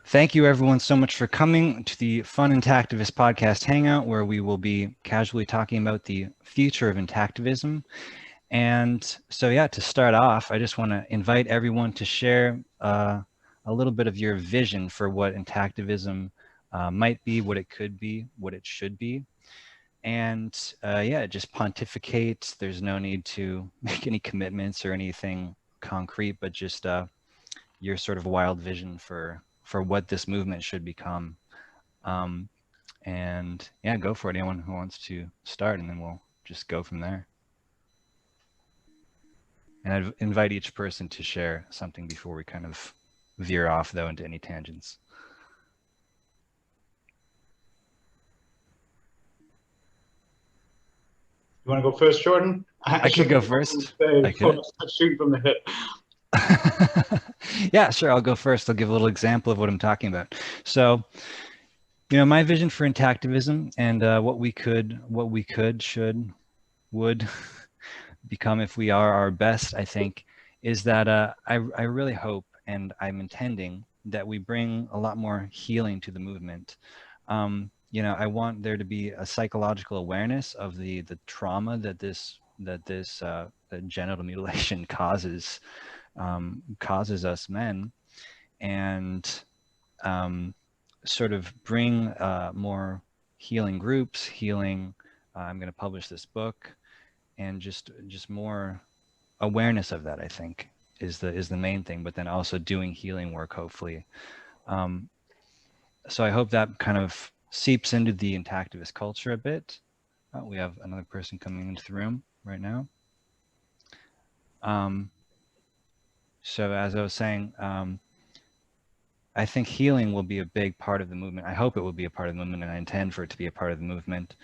Thank you everyone so much for coming to the Fun Intactivist podcast Hangout, where we will be casually talking about the future of Intactivism. And so yeah, to start off, I just want to invite everyone to share a little bit of your vision for what Intactivism might be, what it could be, what it should be. And yeah, just pontificate. There's no need to make any commitments or anything concrete, but just your sort of wild vision for what this movement should become. And yeah, go for it. Anyone who wants to start, and then we'll just go from there. And I'd invite each person to share something before we kind of veer off, though, into any tangents. You want to go first, Jordan? I could go first. I could. Shoot from the hip. Yeah, sure. I'll go first. I'll give a little example of what I'm talking about. So, you know, my vision for Intactivism and what we could, should, would become if we are our best, I think, is that I really hope, and I'm intending, that we bring a lot more healing to the movement. You know, I want there to be a psychological awareness of the trauma that that genital mutilation causes us men, and sort of bring more healing groups, healing. I'm going to publish this book, and just more awareness of that, I think, is the main thing. But then also doing healing work, hopefully. So I hope that kind of seeps into the Intactivist culture a bit. We have another person coming into the room right now. So as I was saying, I think healing will be a big part of the movement. I hope it will be a part of the movement, and I intend for it to be a part of the movement.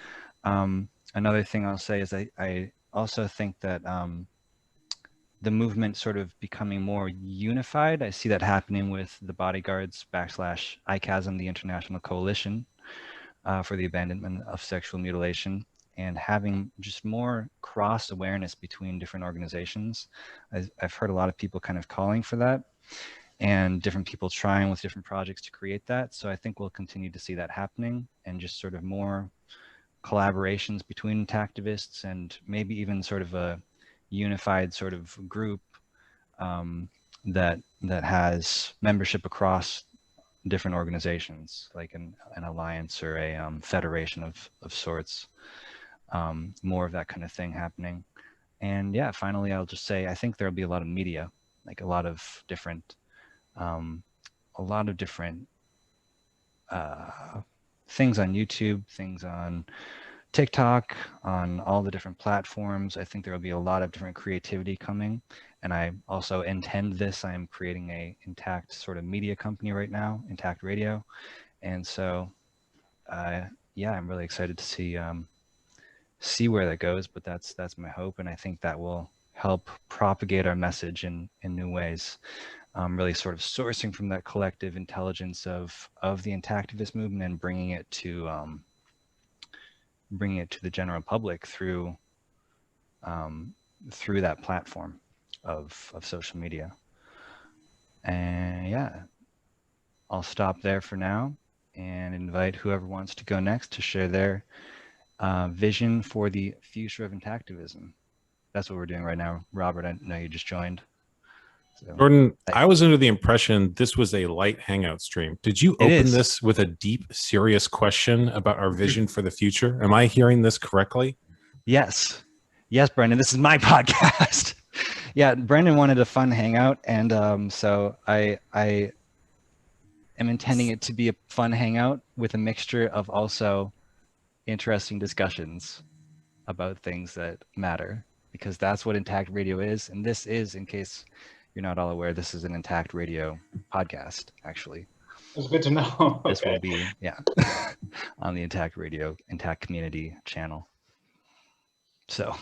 Another thing I'll say is I also think that the movement sort of becoming more unified. I see that happening with the Bodyguards / ICASM, the International Coalition for the Abandonment of Sexual Mutilation, and having just more cross awareness between different organizations. I've heard a lot of people kind of calling for that, and different people trying with different projects to create that. So I think we'll continue to see that happening, and just sort of more collaborations between Intactivists, and maybe even sort of a unified sort of group that has membership across different organizations, like an alliance or a federation of sorts. More of that kind of thing happening. And yeah, finally, I'll just say, I think there'll be a lot of media, like a lot of different things on YouTube, things on TikTok, on all the different platforms. I think there will be a lot of different creativity coming. And I also intend this. I'm creating a Intact sort of media company right now, Intact Radio. And so, yeah, I'm really excited to see where that goes, but that's my hope. And I think that will help propagate our message in new ways. Really sort of sourcing from that collective intelligence of the Intactivist movement and bringing it to the general public through that platform of social media. And yeah, I'll stop there for now and invite whoever wants to go next to share their vision for the future of Intactivism. That's what we're doing right now. Robert, I know you just joined. So, Jordan, I was under the impression this was a light Hangout stream. Did you open this with a deep, serious question about our vision for the future? Am I hearing this correctly? Yes. Yes, Brendon, this is my podcast. Yeah, Brendon wanted a fun Hangout, and so I am intending it to be a fun Hangout with a mixture of also interesting discussions about things that matter, because that's what Intact Radio is. And this is, in case you're not all aware, this is an Intact Radio podcast, actually. It's good to know. This will be, yeah, on the Intact Radio, Intact Community channel. So.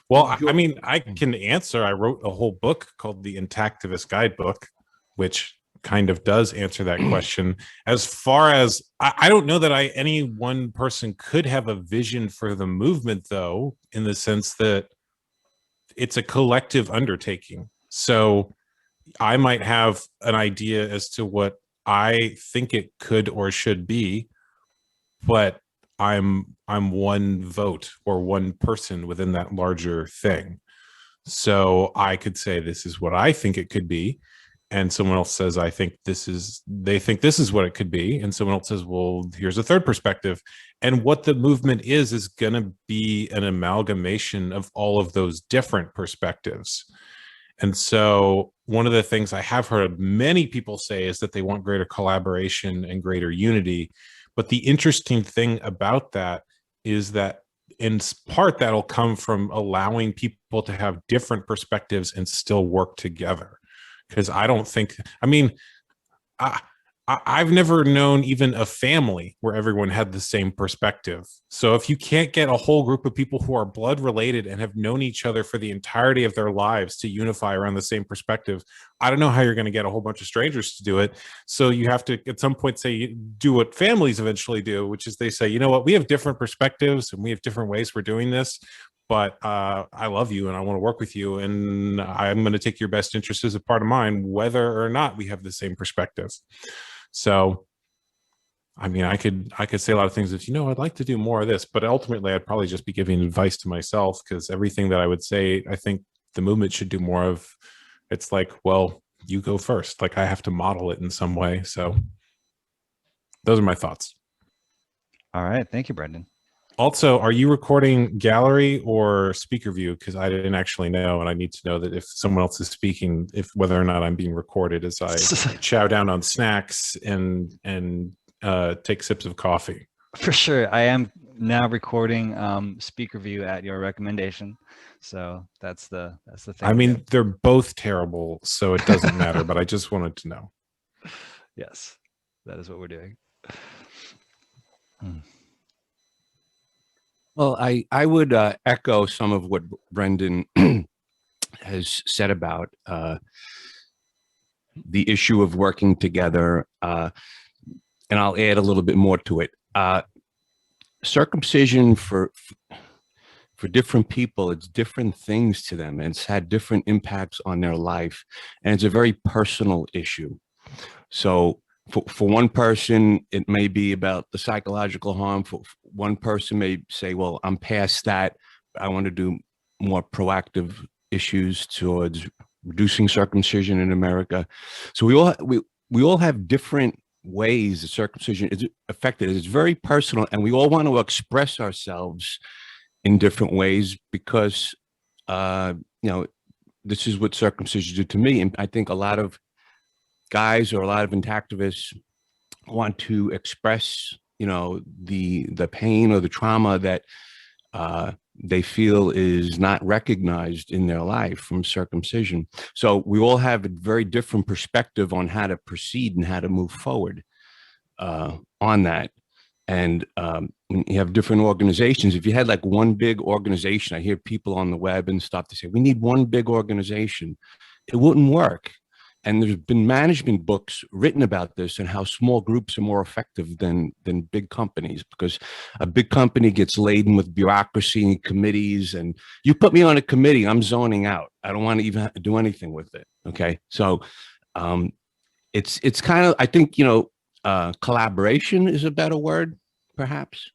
Well, I mean, I can answer. I wrote a whole book called the Intactivist Guidebook, which kind of does answer that question. As far as, I don't know that any one person could have a vision for the movement, though, in the sense that it's a collective undertaking. So I might have an idea as to what I think it could or should be, but I'm one vote or one person within that larger thing. So I could say this is what I think it could be, and someone else says they think this is what it could be, and someone else says, well, here's a third perspective. And what the movement is going to be an amalgamation of all of those different perspectives. And so one of the things I have heard many people say is that they want greater collaboration and greater unity. But the interesting thing about that is that in part that'll come from allowing people to have different perspectives and still work together. Because I don't think, I mean, I've never known even a family where everyone had the same perspective. So if you can't get a whole group of people who are blood related and have known each other for the entirety of their lives to unify around the same perspective, I don't know how you're going to get a whole bunch of strangers to do it. So you have to at some point say, do what families eventually do, which is they say, you know what, we have different perspectives and we have different ways we're doing this, but I love you and I want to work with you, and I'm going to take your best interest as a part of mine, whether or not we have the same perspective. So, I mean, I could say a lot of things that, you know, I'd like to do more of this, but ultimately I'd probably just be giving advice to myself, because everything that I would say, I think the movement should do more of. It's like, well, you go first. Like, I have to model it in some way. So those are my thoughts. All right. Thank you, Brendon. Also, are you recording gallery or speaker view? Because I didn't actually know, and I need to know that if someone else is speaking, if whether or not I'm being recorded as I chow down on snacks and take sips of coffee. For sure. I am now recording speaker view at your recommendation. So that's the thing. I mean, they're both terrible, so it doesn't matter, but I just wanted to know. Yes, that is what we're doing. Well, I would echo some of what Brendon has said about the issue of working together, and I'll add a little bit more to it. Circumcision for different people, it's different things to them, and it's had different impacts on their life, and it's a very personal issue. So for one person, it may be about the psychological harm. For one person may say, well, I'm past that. I want to do more proactive issues towards reducing circumcision in America. So we all have different ways that circumcision is affected. It's very personal, and we all want to express ourselves in different ways because, you know, this is what circumcision did to me. And I think a lot of guys or a lot of intactivists want to express, you know, the pain or the trauma that they feel is not recognized in their life from circumcision. So we all have a very different perspective on how to proceed and how to move forward on that. And when you have different organizations, if you had like one big organization, I hear people on the web and stuff, they say, we need one big organization. It wouldn't work. And there's been management books written about this and how small groups are more effective than big companies, because a big company gets laden with bureaucracy and committees, and you put me on a committee, I'm zoning out. I don't want to even do anything with it. Okay. So it's kind of, I think, you know, collaboration is a better word, perhaps.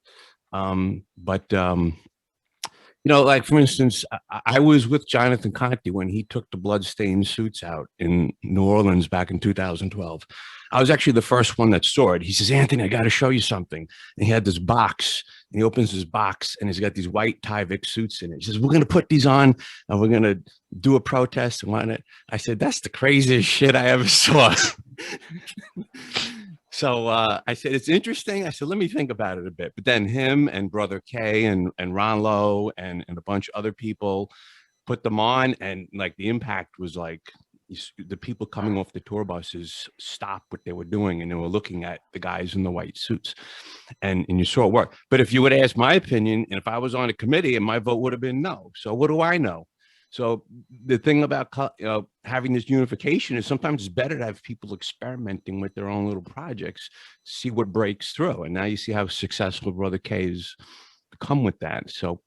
You know, like, for instance, I was with Jonathan Conte when he took the bloodstained suits out in New Orleans back in 2012. I was actually the first one that saw it. He says, Anthony, I got to show you something. And he had this box, and he opens his box, and he's got these white Tyvek suits in it. He says, we're going to put these on, and we're going to do a protest and whatnot. I said, that's the craziest shit I ever saw. So I said, it's interesting. I said, let me think about it a bit. But then him and Brother Kay and Ron Lowe and a bunch of other people put them on. And like the impact was like the people coming off the tour buses stopped what they were doing, and they were looking at the guys in the white suits. And you saw it work. But if you would ask my opinion, and if I was on a committee, and my vote would have been no. So what do I know? So the thing about having this unification is sometimes it's better to have people experimenting with their own little projects, see what breaks through. And now you see how successful Brother K has become with that. So,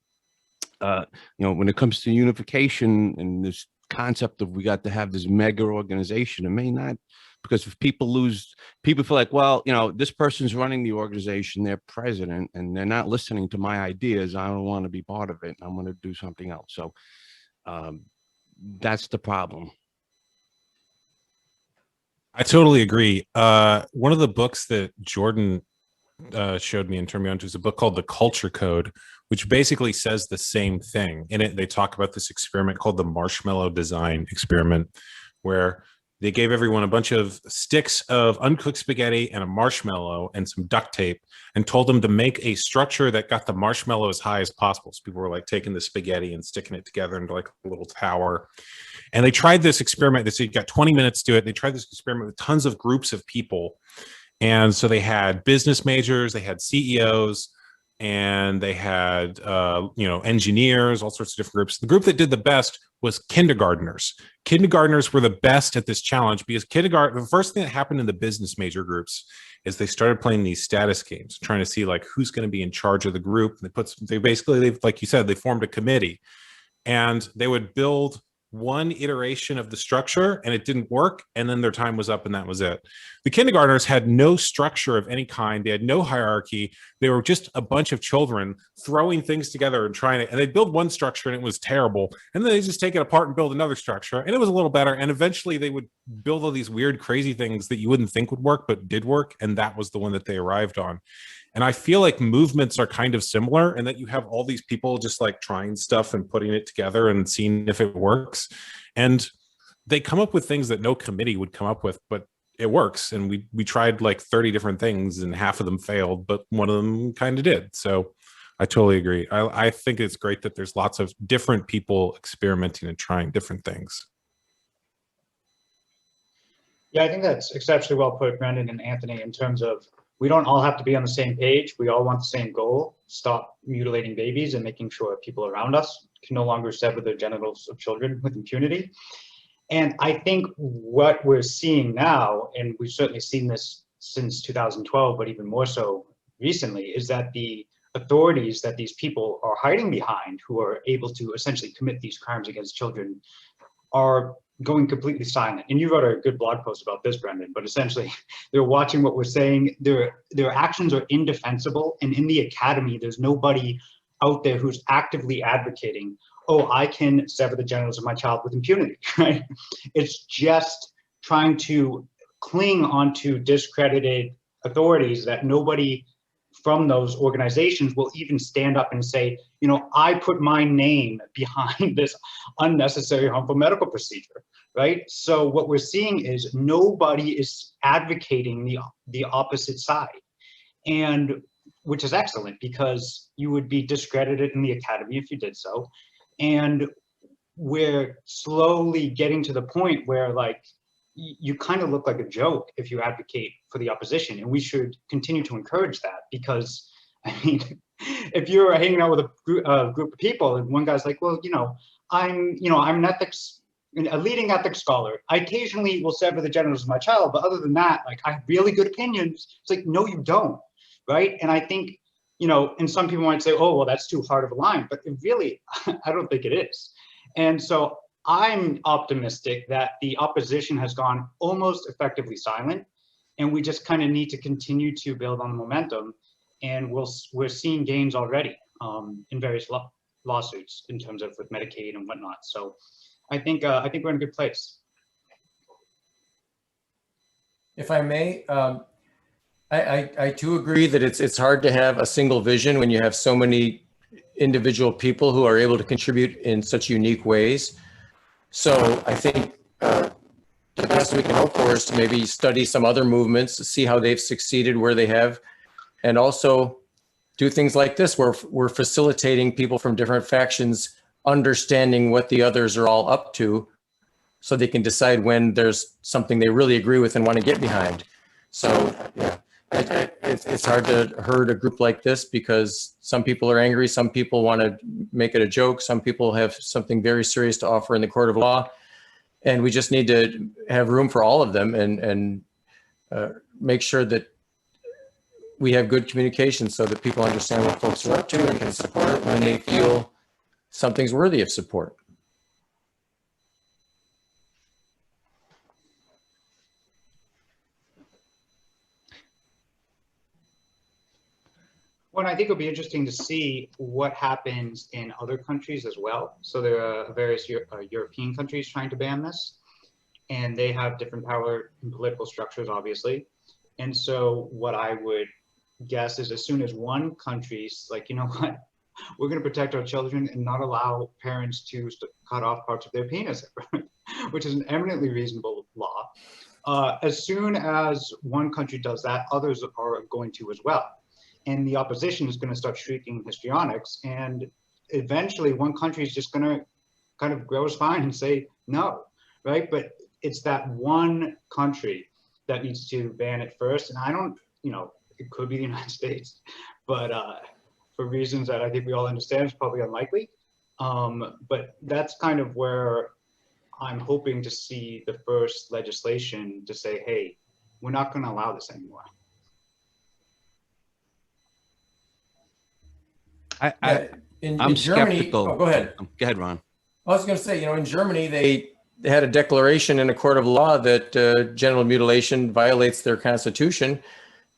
you know, when it comes to unification and this concept of we got to have this mega organization. It may not, because if people feel like, well, you know, this person's running the organization, they're president, and they're not listening to my ideas. I don't want to be part of it. I'm going to do something else. So that's the problem. I totally agree. One of the books that Jordan showed me and turned me on to is a book called The Culture Code, which basically says the same thing. In it, they talk about this experiment called the Marshmallow Design Experiment, where they gave everyone a bunch of sticks of uncooked spaghetti and a marshmallow and some duct tape and told them to make a structure that got the marshmallow as high as possible. So people were like taking the spaghetti and sticking it together into like a little tower. And they tried this experiment. They said you got 20 minutes to do it. They tried this experiment with tons of groups of people. And so they had business majors, they had CEOs, and they had engineers, all sorts of different groups. The group that did the best was kindergartners. Kindergartners were the best at this challenge because the first thing that happened in the business major groups is they started playing these status games, trying to see like who's going to be in charge of the group. They like you said, they formed a committee, and they would build one iteration of the structure and it didn't work, and then their time was up and that was it. The kindergartners had no structure of any kind. They had no hierarchy. They were just a bunch of children throwing things together and and they'd build one structure and it was terrible, and then they just take it apart and build another structure and it was a little better, and eventually they would build all these weird crazy things that you wouldn't think would work but did work, and that was the one that they arrived on. And I feel like movements are kind of similar in that you have all these people just like trying stuff and putting it together and seeing if it works. And they come up with things that no committee would come up with, but it works. And we tried like 30 different things and half of them failed, but one of them kind of did. So I totally agree. I think it's great that there's lots of different people experimenting and trying different things. Yeah, I think that's exceptionally well put, Brendon and Anthony, in terms of we don't all have to be on the same page. We all want the same goal: stop mutilating babies and making sure people around us can no longer sever the genitals of children with impunity. And I think what we're seeing now, and we've certainly seen this since 2012, but even more so recently, is that the authorities that these people are hiding behind, who are able to essentially commit these crimes against children, are going completely silent. And you wrote a good blog post about this, Brendon, but essentially they're watching what we're saying. Their actions are indefensible. And in the academy, there's nobody out there who's actively advocating, oh, I can sever the genitals of my child with impunity, right? It's just trying to cling onto discredited authorities that nobody from those organizations will even stand up and say, you know, I put my name behind this unnecessary harmful medical procedure, right? So what we're seeing is nobody is advocating the opposite side, and which is excellent, because you would be discredited in the academy if you did so. And we're slowly getting to the point where, like, you kind of look like a joke if you advocate for the opposition, and we should continue to encourage that, because I mean, if you're hanging out with a group of people and one guy's like, well, I'm a leading ethics scholar, I occasionally will sever the genitals of my child, but other than that, like, I have really good opinions. It's like, no, you don't, right? And I think, and some people might say, oh, well, that's too hard of a line, but it really, I don't think it is. And so I'm optimistic that the opposition has gone almost effectively silent, and we just kind of need to continue to build on the momentum. And we're seeing gains already in various lawsuits in terms of with Medicaid and whatnot. So I think we're in a good place. If I may, I too agree that it's hard to have a single vision when you have so many individual people who are able to contribute in such unique ways. So I think the best we can hope for is to maybe study some other movements, to see how they've succeeded, where they have, and also do things like this, where we're facilitating people from different factions understanding what the others are all up to, so they can decide when there's something they really agree with and want to get behind. So yeah, it's hard to herd a group like this, because some people are angry, some people want to make it a joke, some people have something very serious to offer in the court of law, and we just need to have room for all of them and make sure that we have good communication so that people understand what folks are up to and can support it when they feel something's worthy of support. Well, I think it'll be interesting to see what happens in other countries as well. So there are various European countries trying to ban this, and they have different power and political structures, obviously. And so what I would guess is as soon as one country's like, you know what, we're going to protect our children and not allow parents to cut off parts of their penis, which is an eminently reasonable law. As soon as one country does that, others are going to as well. And the opposition is going to start shrieking histrionics. And eventually one country is just going to kind of grow a spine and say no, right? But it's that one country that needs to ban it first. And I don't, you know, it could be the United States, but for reasons that I think we all understand, it's probably unlikely. But that's kind of where I'm hoping to see the first legislation to say, hey, we're not going to allow this anymore. I'm Germany, skeptical. oh, go ahead. Go ahead, Ron. I was going to say, you know, in Germany, they had a declaration in a court of law that genital mutilation violates their constitution.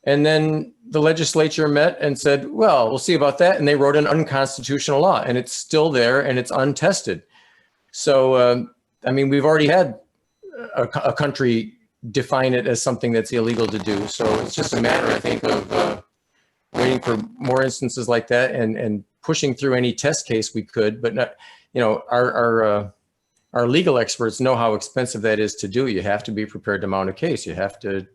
And then the legislature met and said, well, we'll see about that. And they wrote an unconstitutional law, and it's still there and it's untested. So, I mean, we've already had a country define it as something that's illegal to do. So it's just a matter, I think, of waiting for more instances like that and pushing through any test case we could, but not, you know, our legal experts know how expensive that is to do. You have to be prepared to mount a case. You have to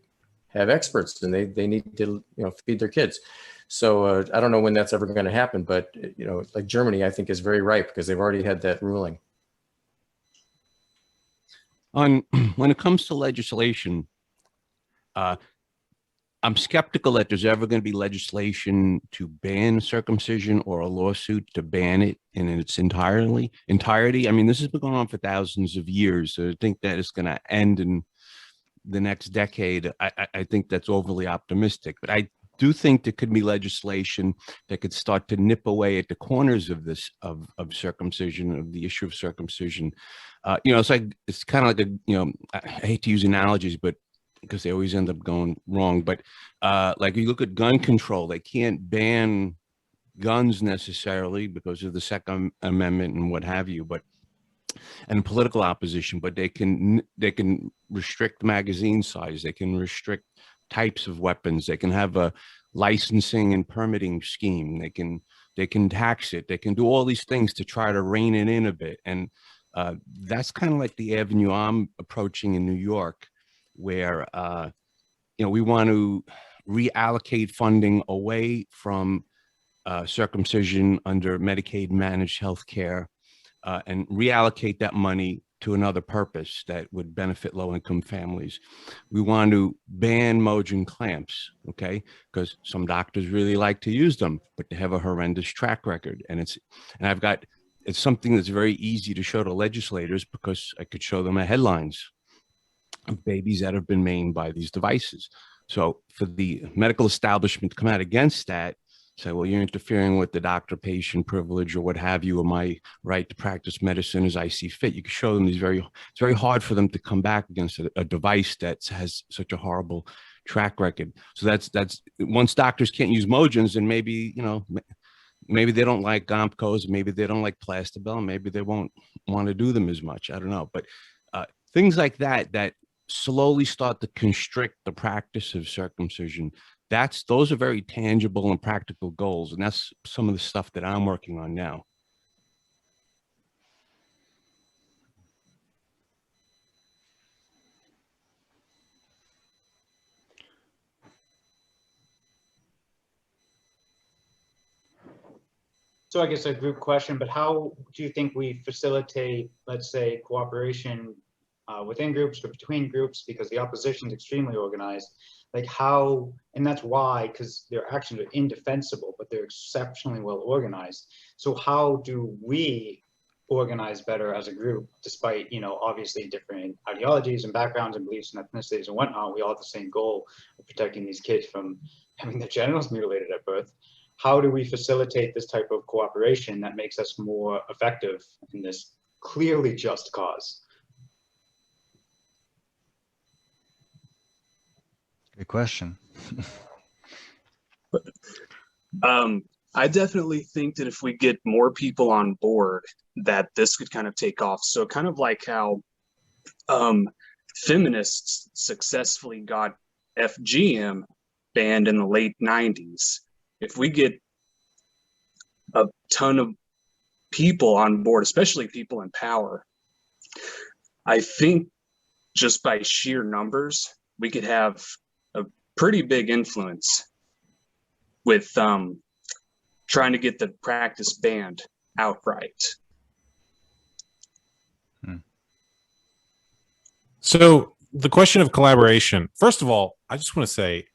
have experts, and they need to, you know, feed their kids. So I don't know when that's ever going to happen, but, you know, like Germany, I think is very ripe because they've already had that ruling. When it comes to legislation, I'm skeptical that there's ever going to be legislation to ban circumcision or a lawsuit to ban it in its entirety. I mean, this has been going on for thousands of years. So I think that it's going to end in the next decade. I think that's overly optimistic, but I do think there could be legislation that could start to nip away at the corners of this, of circumcision, of the issue of circumcision. You know, it's kind of like a, you know, I hate to use analogies, but because they always end up going wrong. But like you look at gun control, they can't ban guns necessarily because of the Second Amendment and what have you, but and political opposition, but they can restrict magazine size, they can restrict types of weapons, they can have a licensing and permitting scheme, they can tax it, they can do all these things to try to rein it in a bit. And that's kind of like the avenue I'm approaching in New York, where you know, we want to reallocate funding away from circumcision under Medicaid managed health care and reallocate that money to another purpose that would benefit low-income families. We want to ban Mogen clamps, okay? Because some doctors really like to use them, but they have a horrendous track record. And it's something that's very easy to show to legislators because I could show them the headlines of babies that have been maimed by these devices. So for the medical establishment to come out against that, say, well, you're interfering with the doctor-patient privilege or what have you, or my right to practice medicine as I see fit. You can show them it's very hard for them to come back against a device that has such a horrible track record. So that's once doctors can't use Mogens, and maybe, you know, maybe they don't like Gomcos, maybe they don't like Plastabel, maybe they won't want to do them as much. I don't know, but things like that slowly start to constrict the practice of circumcision. Those are very tangible and practical goals, and that's some of the stuff that I'm working on now. So I guess a group question, but how do you think we facilitate, let's say, cooperation within groups or between groups, because the opposition is extremely organized? Like how, and that's why, because their actions are indefensible, but they're exceptionally well organized. So how do we organize better as a group, despite, you know, obviously different ideologies and backgrounds and beliefs and ethnicities and whatnot? We all have the same goal of protecting these kids from having their genitals mutilated at birth. How do we facilitate this type of cooperation that makes us more effective in this clearly just cause? Good question. I definitely think that if we get more people on board, that this could kind of take off. So kind of like how feminists successfully got FGM banned in the late 90s. If we get a ton of people on board, especially people in power, I think just by sheer numbers, we could have a pretty big influence with trying to get the practice banned outright. So the question of collaboration, first of all, I just want to say,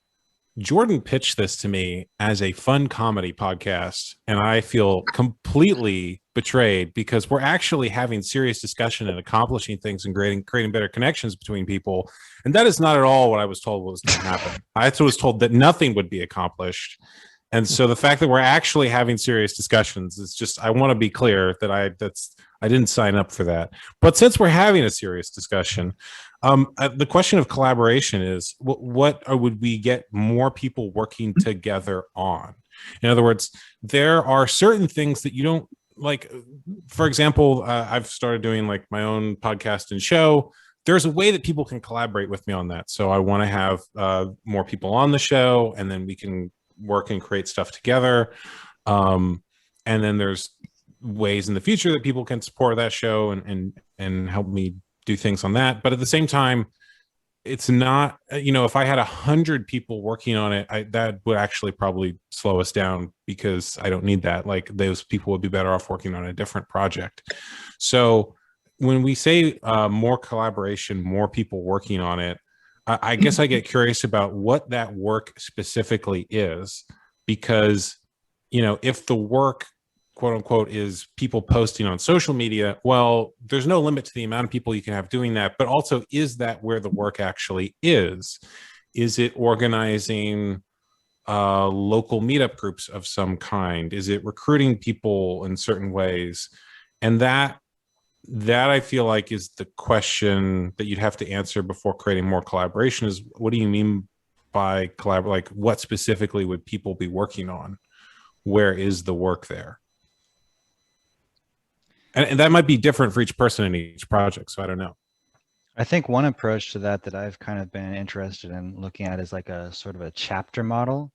Jordan pitched this to me as a fun comedy podcast, and I feel completely betrayed because we're actually having serious discussion and accomplishing things and creating better connections between people. And that is not at all what I was told was going to happen. I was told that nothing would be accomplished. And so the fact that we're actually having serious discussions is just, I want to be clear that I didn't sign up for that. But since we're having a serious discussion, the question of collaboration is what would we get more people working together on? In other words, there are certain things that you don't like. For example, I've started doing like my own podcast and show. There's a way that people can collaborate with me on that. So I want to have more people on the show, and then we can work and create stuff together. And then there's ways in the future that people can support that show and help me do things on that. But at the same time, it's not, if I had 100 people working on it, that would actually probably slow us down because I don't need that. Like those people would be better off working on a different project. So when we say more collaboration, more people working on it, I guess I get curious about what that work specifically is, because, if the work, quote unquote, is people posting on social media, well, there's no limit to the amount of people you can have doing that. But also, is that where the work actually is? Is it organizing local meetup groups of some kind? Is it recruiting people in certain ways? And that I feel like is the question that you'd have to answer before creating more collaboration is, what do you mean by like what specifically would people be working on? Where is the work there? And that might be different for each person in each project. So I don't know. I think one approach to that I've kind of been interested in looking at is like a sort of a chapter model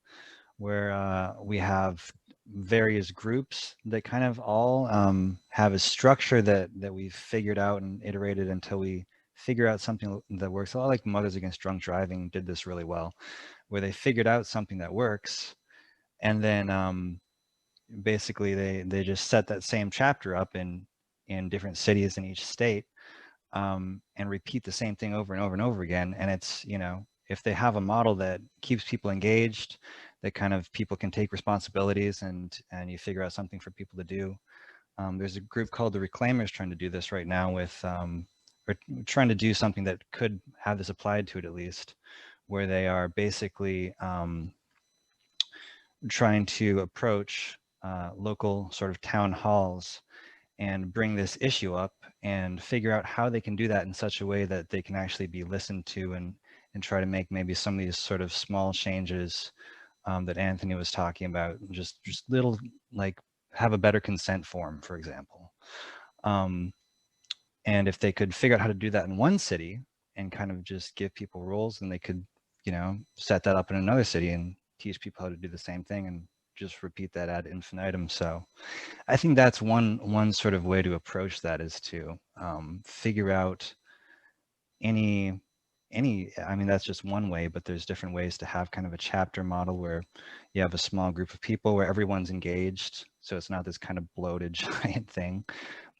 where we have various groups that kind of all have a structure that we've figured out and iterated until we figure out something that works. A lot like Mothers Against Drunk Driving did this really well, where they figured out something that works, and then basically they just set that same chapter up in different cities in each state, and repeat the same thing over and over and over again. And it's, if they have a model that keeps people engaged, that kind of people can take responsibilities and you figure out something for people to do. There's a group called the Reclaimers trying to do this right now with, or trying to do something that could have this applied to it at least, where they are basically trying to approach local sort of town halls and bring this issue up and figure out how they can do that in such a way that they can actually be listened to and try to make maybe some of these sort of small changes that Anthony was talking about, just little, like have a better consent form, for example. And if they could figure out how to do that in one city and kind of just give people roles, then they could, set that up in another city and teach people how to do the same thing and just repeat that ad infinitum. So I think that's one sort of way to approach that, is to figure out any, I mean, that's just one way, but there's different ways to have kind of a chapter model where you have a small group of people where everyone's engaged. So it's not this kind of bloated giant thing,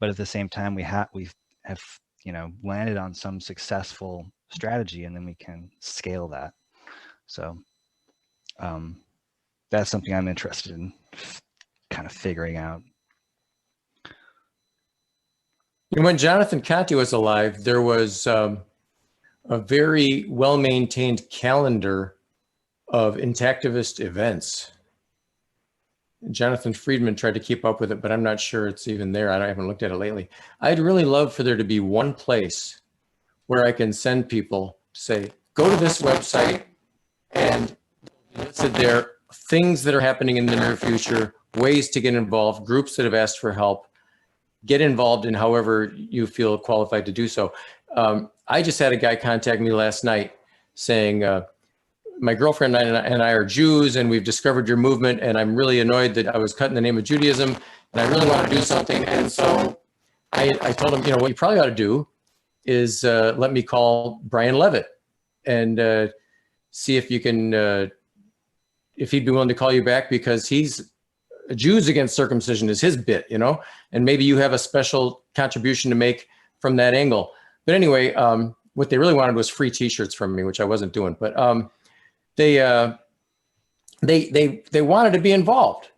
but at the same time, we have landed on some successful strategy, and then we can scale that. So that's something I'm interested in kind of figuring out. When Jonathan Conte was alive, there was a very well-maintained calendar of Intactivist events. Jonathan Friedman tried to keep up with it, but I'm not sure it's even there. I haven't looked at it lately. I'd really love for there to be one place where I can send people, say, go to this website, and listed there things that are happening in the near future, ways to get involved, groups that have asked for help. Get involved in however you feel qualified to do so. I just had a guy contact me last night saying, my girlfriend and I are Jews, and we've discovered your movement, and I'm really annoyed that I was cut in the name of Judaism, and I really want to do something. And so I told him, what you probably ought to do is let me call Brian Levitt and see if you can, if he'd be willing to call you back, because he's Jews against circumcision is his bit, and maybe you have a special contribution to make from that angle. But anyway, what they really wanted was free T-shirts from me, which I wasn't doing. But they wanted to be involved.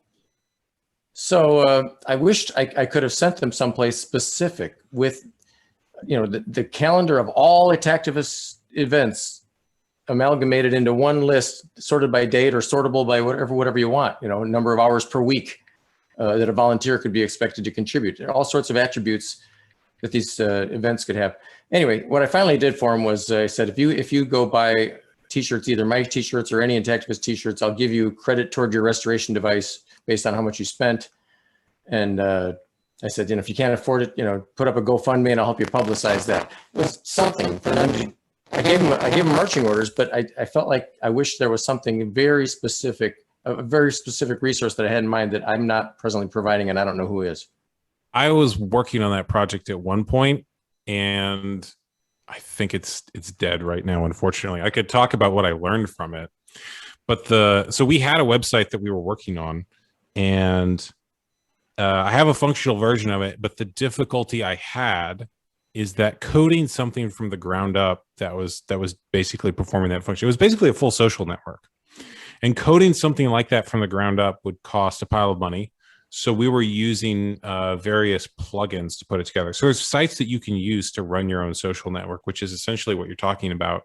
So I wished I could have sent them someplace specific with, the calendar of all Intactivist events amalgamated into one list, sorted by date or sortable by whatever you want, number of hours per week that a volunteer could be expected to contribute. There are all sorts of attributes that these events could have. Anyway, what I finally did for him was I said, if you go buy T-shirts, either my T-shirts or any Intactivist T-shirts, I'll give you credit toward your restoration device based on how much you spent. And I said, if you can't afford it, put up a GoFundMe and I'll help you publicize that. It was something for them to. I gave him marching orders, but I felt like I wish there was something very specific, a very specific resource that I had in mind that I'm not presently providing, and I don't know who is. I was working on that project at one point, and I think it's dead right now, unfortunately. I could talk about what I learned from it, but so we had a website that we were working on, and I have a functional version of it, but the difficulty I had is that coding something from the ground up that was basically performing that function. It was basically a full social network, and coding something like that from the ground up would cost a pile of money. So we were using various plugins to put it together. So there's sites that you can use to run your own social network, which is essentially what you're talking about.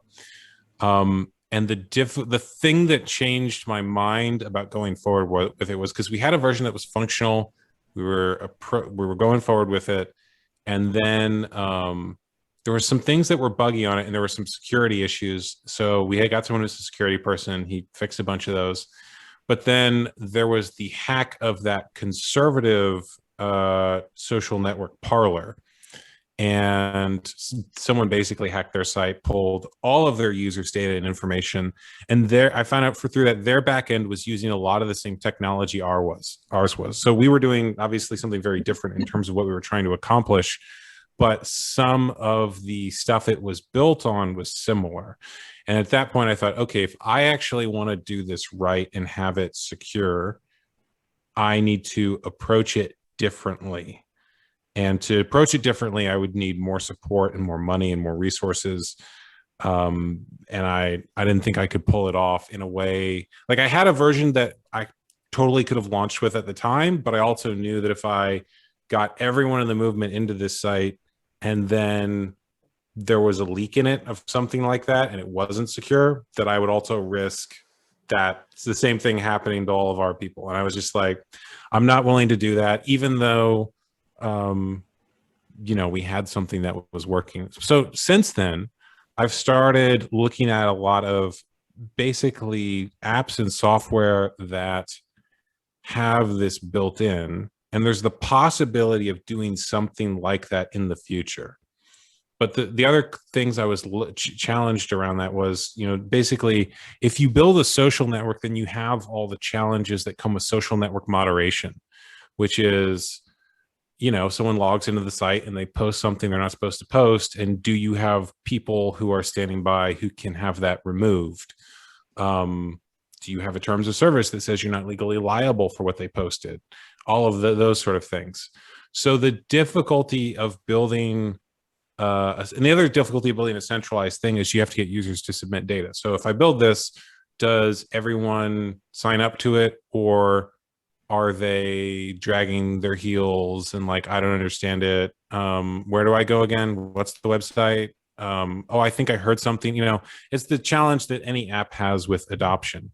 And the thing that changed my mind about going forward with it was because we had a version that was functional. We were going forward with it. And then there were some things that were buggy on it, and there were some security issues. So we had got someone who's a security person. He fixed a bunch of those. But then there was the hack of that conservative social network Parler. And someone basically hacked their site, pulled all of their users' data and information. And I found out through that their backend was using a lot of the same technology ours was. So we were doing obviously something very different in terms of what we were trying to accomplish, but some of the stuff it was built on was similar. And at that point I thought, okay, if I actually want to do this right and have it secure, I need to approach it differently. And to approach it differently, I would need more support and more money and more resources. And I didn't think I could pull it off in a way. Like, I had a version that I totally could have launched with at the time, but I also knew that if I got everyone in the movement into this site and then there was a leak in it of something like that and it wasn't secure, that I would also risk that it's the same thing happening to all of our people. And I was just like, I'm not willing to do that, even though we had something that was working. So since then, I've started looking at a lot of basically apps and software that have this built in, and there's the possibility of doing something like that in the future. But the other things I was challenged around that was, basically, if you build a social network, then you have all the challenges that come with social network moderation, which is, someone logs into the site and they post something they're not supposed to post. And do you have people who are standing by who can have that removed? Do you have a terms of service that says you're not legally liable for what they posted? All of those sort of things. So the difficulty of building, and the other difficulty of building a centralized thing is you have to get users to submit data. So if I build this, does everyone sign up to it, or are they dragging their heels and like, I don't understand it? Where do I go again? What's the website? Oh, I think I heard something. It's the challenge that any app has with adoption.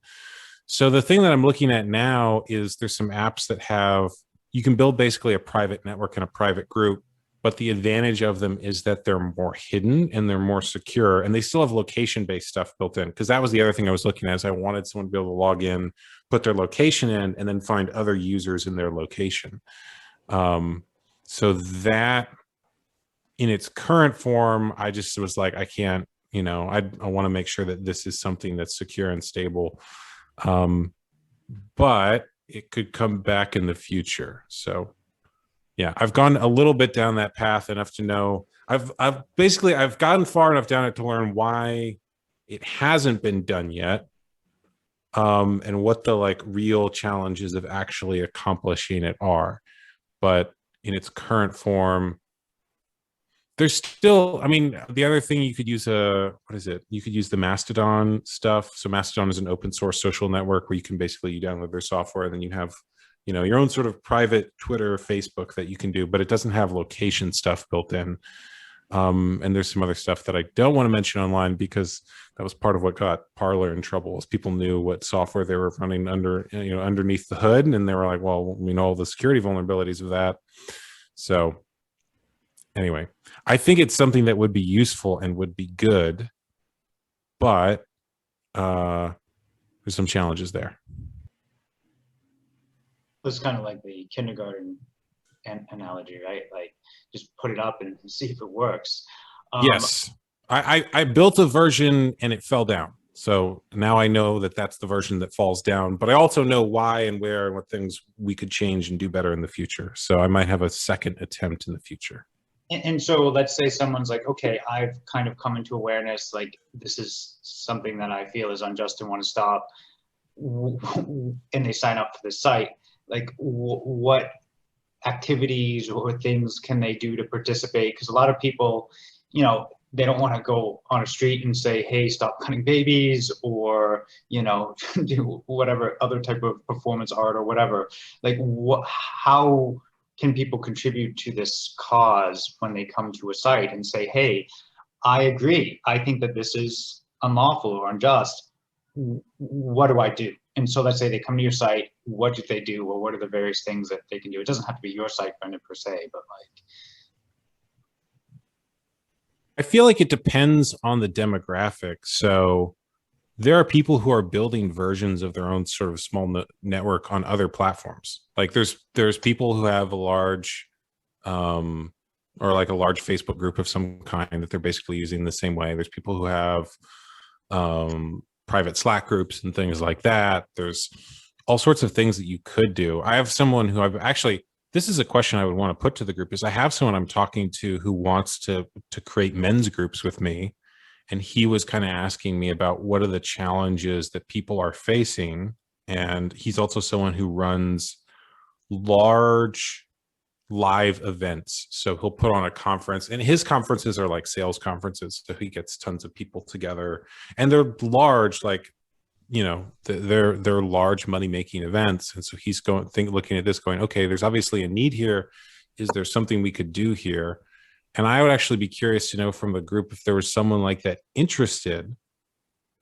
So the thing that I'm looking at now is there's some apps that you can build basically a private network and a private group but the advantage of them is that they're more hidden and they're more secure, and they still have location-based stuff built in. Because that was the other thing I was looking at, is I wanted someone to be able to log in, put their location in, and then find other users in their location. So that, in its current form, I just was like, I can't, you know, I want to make sure that this is something that's secure and stable. But it could come back in the future. So yeah, I've gone a little bit down that path enough to know, I've gotten far enough down it to learn why it hasn't been done yet, and what the like real challenges of actually accomplishing it are. But in its current form, there's still, I mean, the other thing you could use, what is it? You could use the Mastodon stuff. So Mastodon is an open source social network where you can basically, you download their software, and then you have, you know, your own sort of private Twitter, Facebook that you can do, but it doesn't have location stuff built in. And there's some other stuff that I don't want to mention online, because that was part of what got Parler in trouble, is people knew what software they were running under, you know, underneath the hood. And they were like, well, we know all the security vulnerabilities of that. So anyway, I think it's something that would be useful and would be good, but there's some challenges there. It's kind of like the kindergarten analogy, right? Like, just put it up and see if it works. Yes, I built a version and it fell down. So now I know that that's the version that falls down, but I also know why and where and what things we could change and do better in the future. So I might have a second attempt in the future. And so let's say someone's like, okay, I've kind of come into awareness, like this is something that I feel is unjust and want to stop, and they sign up for the site. Like, what activities or things can they do to participate? Because a lot of people, you know, they don't want to go on a street and say, hey, stop cutting babies, or, you know, do whatever other type of performance art or whatever. Like, how can people contribute to this cause when they come to a site and say, hey, I agree, I think that this is unlawful or unjust, what do I do? And so let's say they come to your site, what do they do, or what are the various things that they can do? It doesn't have to be your site, Brendon, per se, but like, I feel like it depends on the demographic. So there are people who are building versions of their own sort of small network on other platforms. Like there's people who have a large, or like a large Facebook group of some kind that they're basically using the same way. There's people who have private Slack groups and things like that. There's all sorts of things that you could do. I have someone who I've actually, this is a question I would want to put to the group, is I have someone I'm talking to who wants to create men's groups with me. And he was kind of asking me about what are the challenges that people are facing. And he's also someone who runs large live events. So he'll put on a conference, and his conferences are like sales conferences. So he gets tons of people together, and they're large, like, you know, they're large money-making events. And so he's looking at this going, okay, there's obviously a need here. Is there something we could do here? And I would actually be curious to know from the group if there was someone like that interested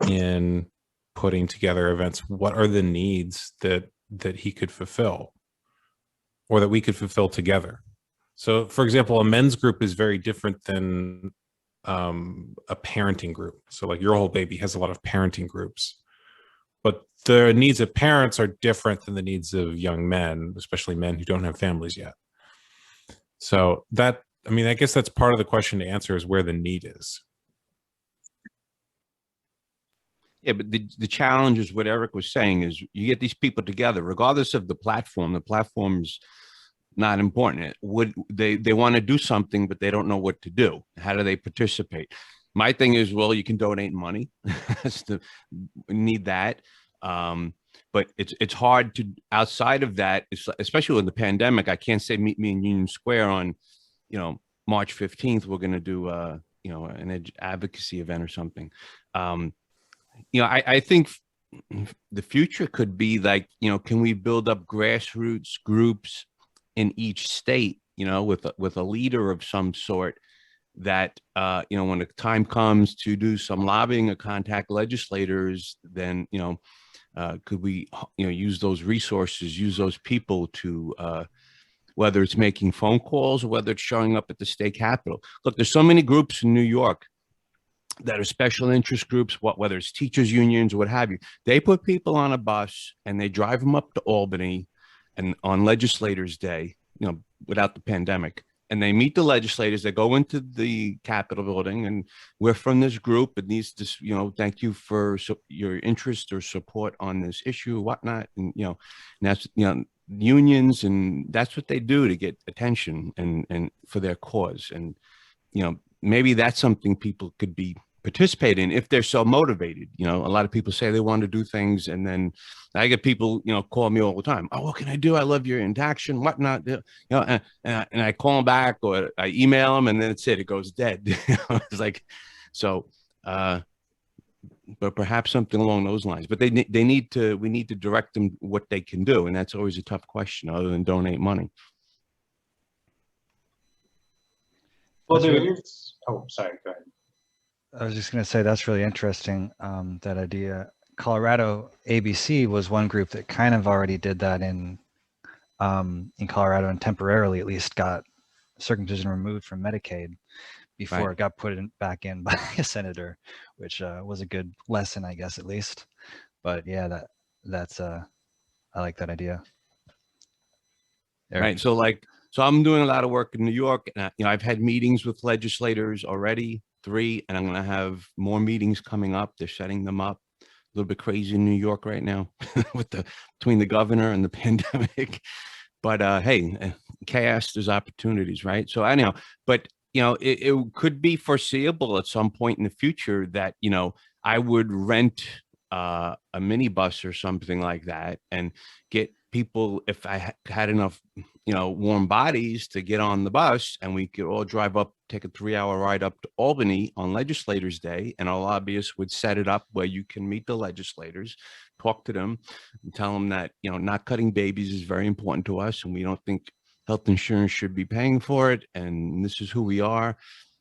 in putting together events. What are the needs that he could fulfill, or that we could fulfill together? So, for example, a men's group is very different than a parenting group. So like Your Whole Baby has a lot of parenting groups, but the needs of parents are different than the needs of young men, especially men who don't have families yet. So that, I mean, I guess that's part of the question to answer, is where the need is. Yeah, but the challenge is what Eric was saying, is you get these people together, regardless of the platform's not important. They want to do something, but they don't know what to do. How do they participate? My thing is, well, you can donate money. Need that. But it's hard to, outside of that, especially with the pandemic, I can't say meet me in Union Square on, you know, March 15th, we're going to do, you know, an advocacy event or something. You know, I think the future could be like, you know, can we build up grassroots groups in each state, you know, with a leader of some sort that, you know, when the time comes to do some lobbying or contact legislators, then, you know, could we, you know, use those resources, use those people to whether it's making phone calls or whether it's showing up at the state capitol. Look, there's so many groups in New York that are special interest groups, whether it's teachers unions or what have you. They put people on a bus and they drive them up to Albany and on Legislators Day, without the pandemic. And they meet the legislators. They go into the Capitol building, and we're from this group. It needs to, thank you for your interest or support on this issue, whatnot. And and that's unions, and that's what they do to get attention and for their cause. And maybe that's something people could be participate in if they're so motivated. A lot of people say they want to do things, and then I get people call me all the time. Oh, what can I do? I love your interaction, whatnot. And I call them back or I email them, and then it's it goes dead. It's like, so but perhaps something along those lines. But we need to direct them what they can do, and that's always a tough question other than donate money. Well, there is. Oh, sorry. Go ahead. I was just going to say that's really interesting, that idea. Colorado ABC was one group that kind of already did that in Colorado, and temporarily at least got circumcision removed from Medicaid before it got put back in by a senator, which was a good lesson, I guess, at least. But yeah, that's I like that idea. Right. So I'm doing a lot of work in New York, and I've had meetings with legislators already, 3, and I'm going to have more meetings coming up. They're setting them up. A little bit crazy in New York right now with between the governor and the pandemic. But hey, chaos, there's opportunities, right? So anyhow, but it could be foreseeable at some point in the future that I would rent a minibus or something like that and get people, if I had enough warm bodies, to get on the bus, and we could all drive up, take a 3-hour ride up to Albany on Legislators Day, and our lobbyists would set it up where you can meet the legislators, talk to them, and tell them that not cutting babies is very important to us, and we don't think health insurance should be paying for it, and this is who we are.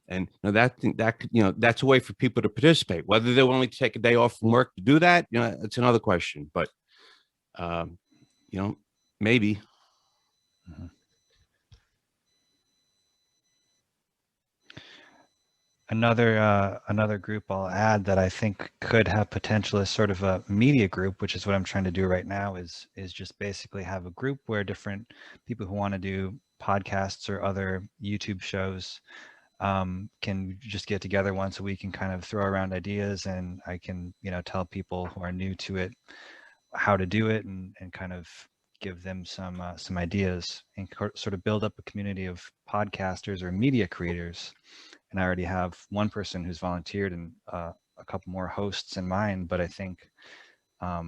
And that's a way for people to participate. Whether they're willing to take a day off from work to do that, it's another question. But maybe. Mm-hmm. Another group I'll add that I think could have potential as sort of a media group, which is what I'm trying to do right now, is just basically have a group where different people who want to do podcasts or other YouTube shows can just get together once a week and kind of throw around ideas, and I can tell people who are new to it how to do it, and kind of give them some ideas, and sort of build up a community of podcasters or media creators. And I already have one person who's volunteered and a couple more hosts in mind, but I think a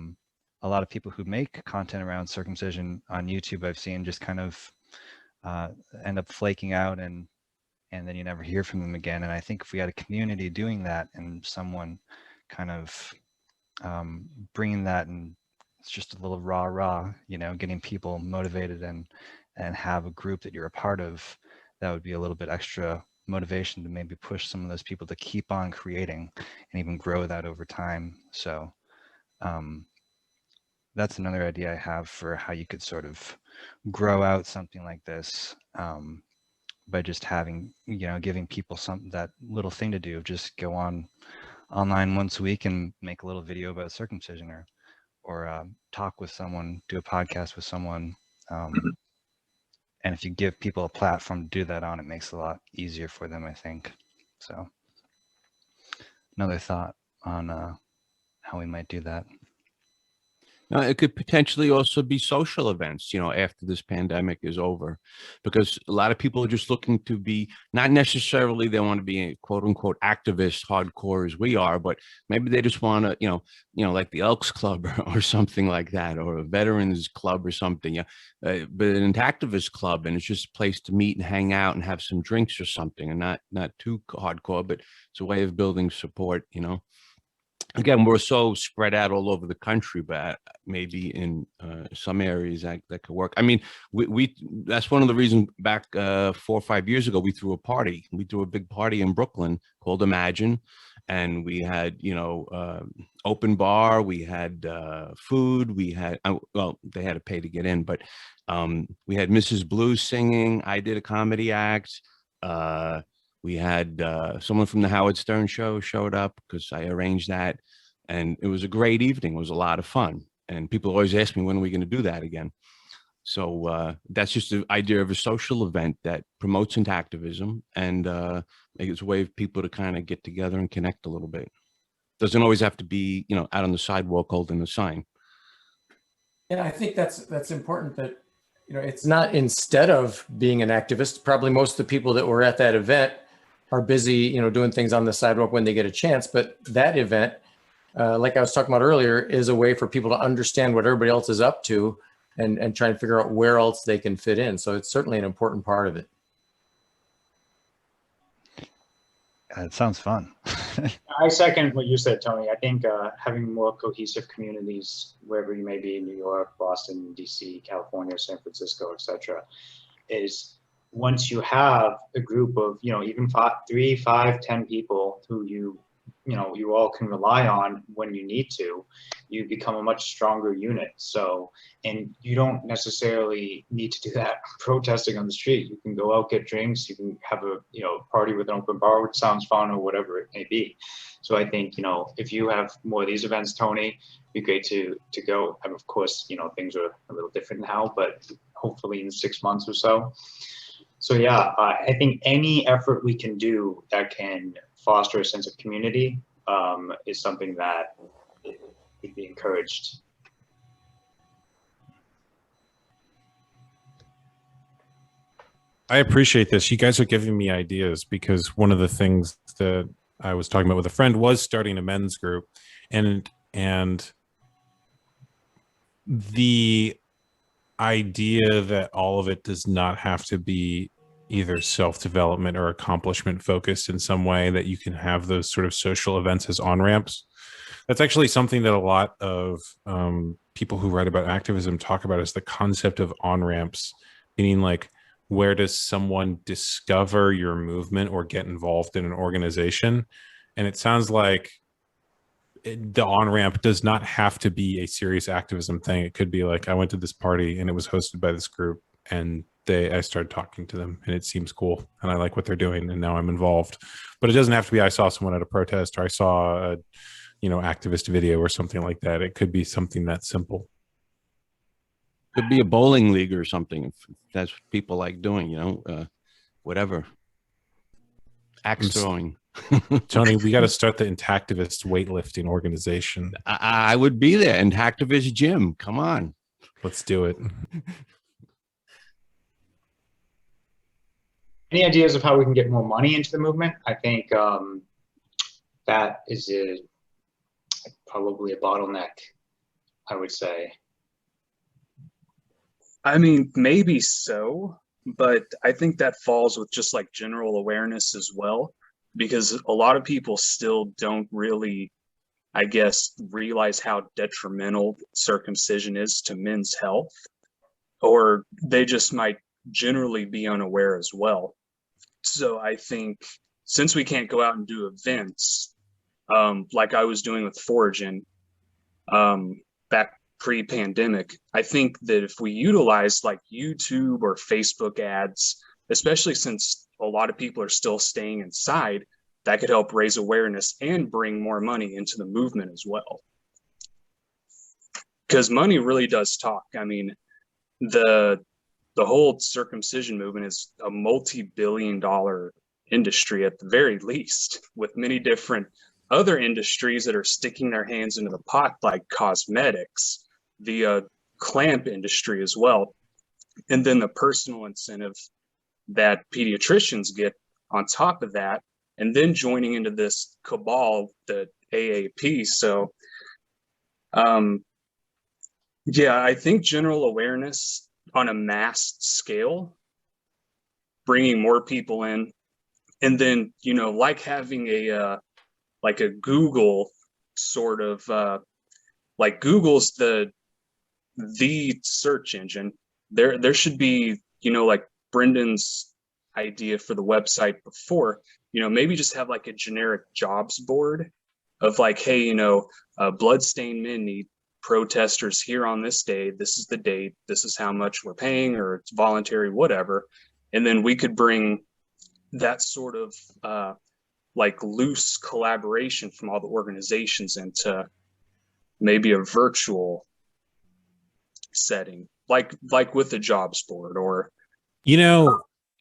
lot of people who make content around circumcision on YouTube, I've seen just kind of end up flaking out, and then you never hear from them again. And I think if we had a community doing that, and someone kind of bringing that, and it's just a little rah, getting people motivated and have a group that you're a part of, that would be a little bit extra motivation to maybe push some of those people to keep on creating and even grow that over time. So that's another idea I have for how you could sort of grow out something like this, by just having, giving people that little thing to do. Just go online once a week and make a little video about circumcision, or talk with someone, do a podcast with someone. And if you give people a platform to do that on, it makes it a lot easier for them, I think. So another thought on how we might do that. Now, it could potentially also be social events, after this pandemic is over, because a lot of people are just looking to be, not necessarily they want to be a quote unquote activist hardcore as we are, but maybe they just want to, like the Elks Club or something like that, or a Veterans Club or something, but an Intactivist club, and it's just a place to meet and hang out and have some drinks or something, and not too hardcore, but it's a way of building support, Again, we're so spread out all over the country, but maybe in some areas that could work. I mean, we that's one of the reasons back 4 or 5 years ago, we threw a party. We threw a big party in Brooklyn called Imagine. and we had, open bar, we had food, we had, well, they had to pay to get in, but we had Mrs. Blue singing. I did a comedy act. We had someone from the Howard Stern show showed up because I arranged that. And it was a great evening. It was a lot of fun. And people always ask me, when are we going to do that again? So that's just the idea of a social event that promotes Intactivism and it's a way of people to kind of get together and connect a little bit. Doesn't always have to be, out on the sidewalk holding a sign. Yeah, I think that's important that, it's not instead of being an activist. Probably most of the people that were at that event are busy, doing things on the sidewalk when they get a chance. But that event, like I was talking about earlier, is a way for people to understand what everybody else is up to and try and figure out where else they can fit in. So it's certainly an important part of it. It sounds fun. I second what you said, Tony. I think having more cohesive communities, wherever you may be in New York, Boston, DC, California, San Francisco, etc., is once you have a group of, even 3, 5, 10 people who you all can rely on when you need to, you become a much stronger unit. So, and you don't necessarily need to do that protesting on the street. You can go out, get drinks, you can have a, party with an open bar, which sounds fun, or whatever it may be. So I think, if you have more of these events, Tony, it'd be great to go. And of course, things are a little different now, but hopefully in 6 months or so. So yeah, I think any effort we can do that can foster a sense of community is something that would be encouraged. I appreciate this. You guys are giving me ideas, because one of the things that I was talking about with a friend was starting a men's group, and the idea that all of it does not have to be either self-development or accomplishment focused in some way, that you can have those sort of social events as on-ramps. That's actually something that a lot of people who write about activism talk about, is the concept of on-ramps, meaning like, where does someone discover your movement or get involved in an organization? And it sounds like the on-ramp does not have to be a serious activism thing. It could be like, I went to this party and it was hosted by this group, and I started talking to them and it seems cool and I like what they're doing, and now I'm involved. But it doesn't have to be, I saw someone at a protest, or I saw a activist video or something like that. It could be something that simple. Could be a bowling league or something, if that's what people like doing, whatever. Axe throwing. Tony, we got to start the Intactivist weightlifting organization. I would be there. Intactivist gym. Come on. Let's do it. Any ideas of how we can get more money into the movement? I think that is probably a bottleneck, I would say. I mean, maybe so, but I think that falls with just like general awareness as well, because a lot of people still don't really, I guess, realize how detrimental circumcision is to men's health, or they just might generally be unaware as well. So I think since we can't go out and do events, like I was doing with Foraging back pre-pandemic, I think that if we utilize like YouTube or Facebook ads, especially since a lot of people are still staying inside, that could help raise awareness and bring more money into the movement as well. Because money really does talk. I mean, the whole circumcision movement is a multi-billion-dollar industry at the very least, with many different other industries that are sticking their hands into the pot, like cosmetics, the clamp industry as well, and then the personal incentive that pediatricians get on top of that, and then joining into this cabal, the AAP. So yeah, I think general awareness on a mass scale, bringing more people in, and then, like having a Google sort of, like Google's the search engine. There should be, like Brendon's idea for the website before, maybe just have like a generic jobs board of like, hey, bloodstained men need protesters here on this day. This is the date. This is how much we're paying, or it's voluntary, whatever. And then we could bring that sort of like loose collaboration from all the organizations into maybe a virtual setting, like with the jobs board or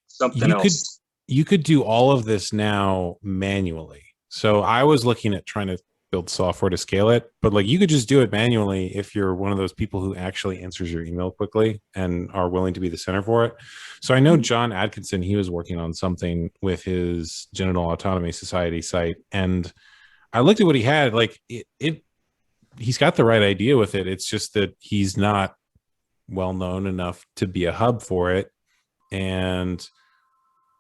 something else. You could do all of this now manually. So I was looking at trying to build software to scale it, but like you could just do it manually if you're one of those people who actually answers your email quickly and are willing to be the center for it. So I know John Atkinson, he was working on something with his Genital Autonomy Society site, and I looked at what he had. Like he's got the right idea with it. It's just that he's not well known enough to be a hub for it, and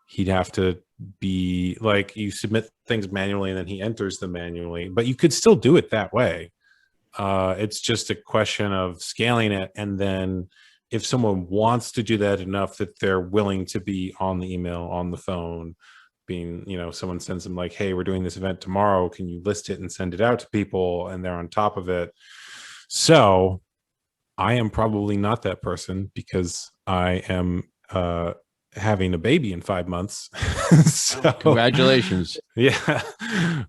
he'd have to be like, you submit things manually and then he enters them manually, but you could still do it that way. It's just a question of scaling it, and then if someone wants to do that enough that they're willing to be on the email, on the phone, being, someone sends them like, hey, we're doing this event tomorrow, can you list it and send it out to people, and they're on top of it. So I am probably not that person because I am having a baby in 5 months. So, congratulations. Yeah,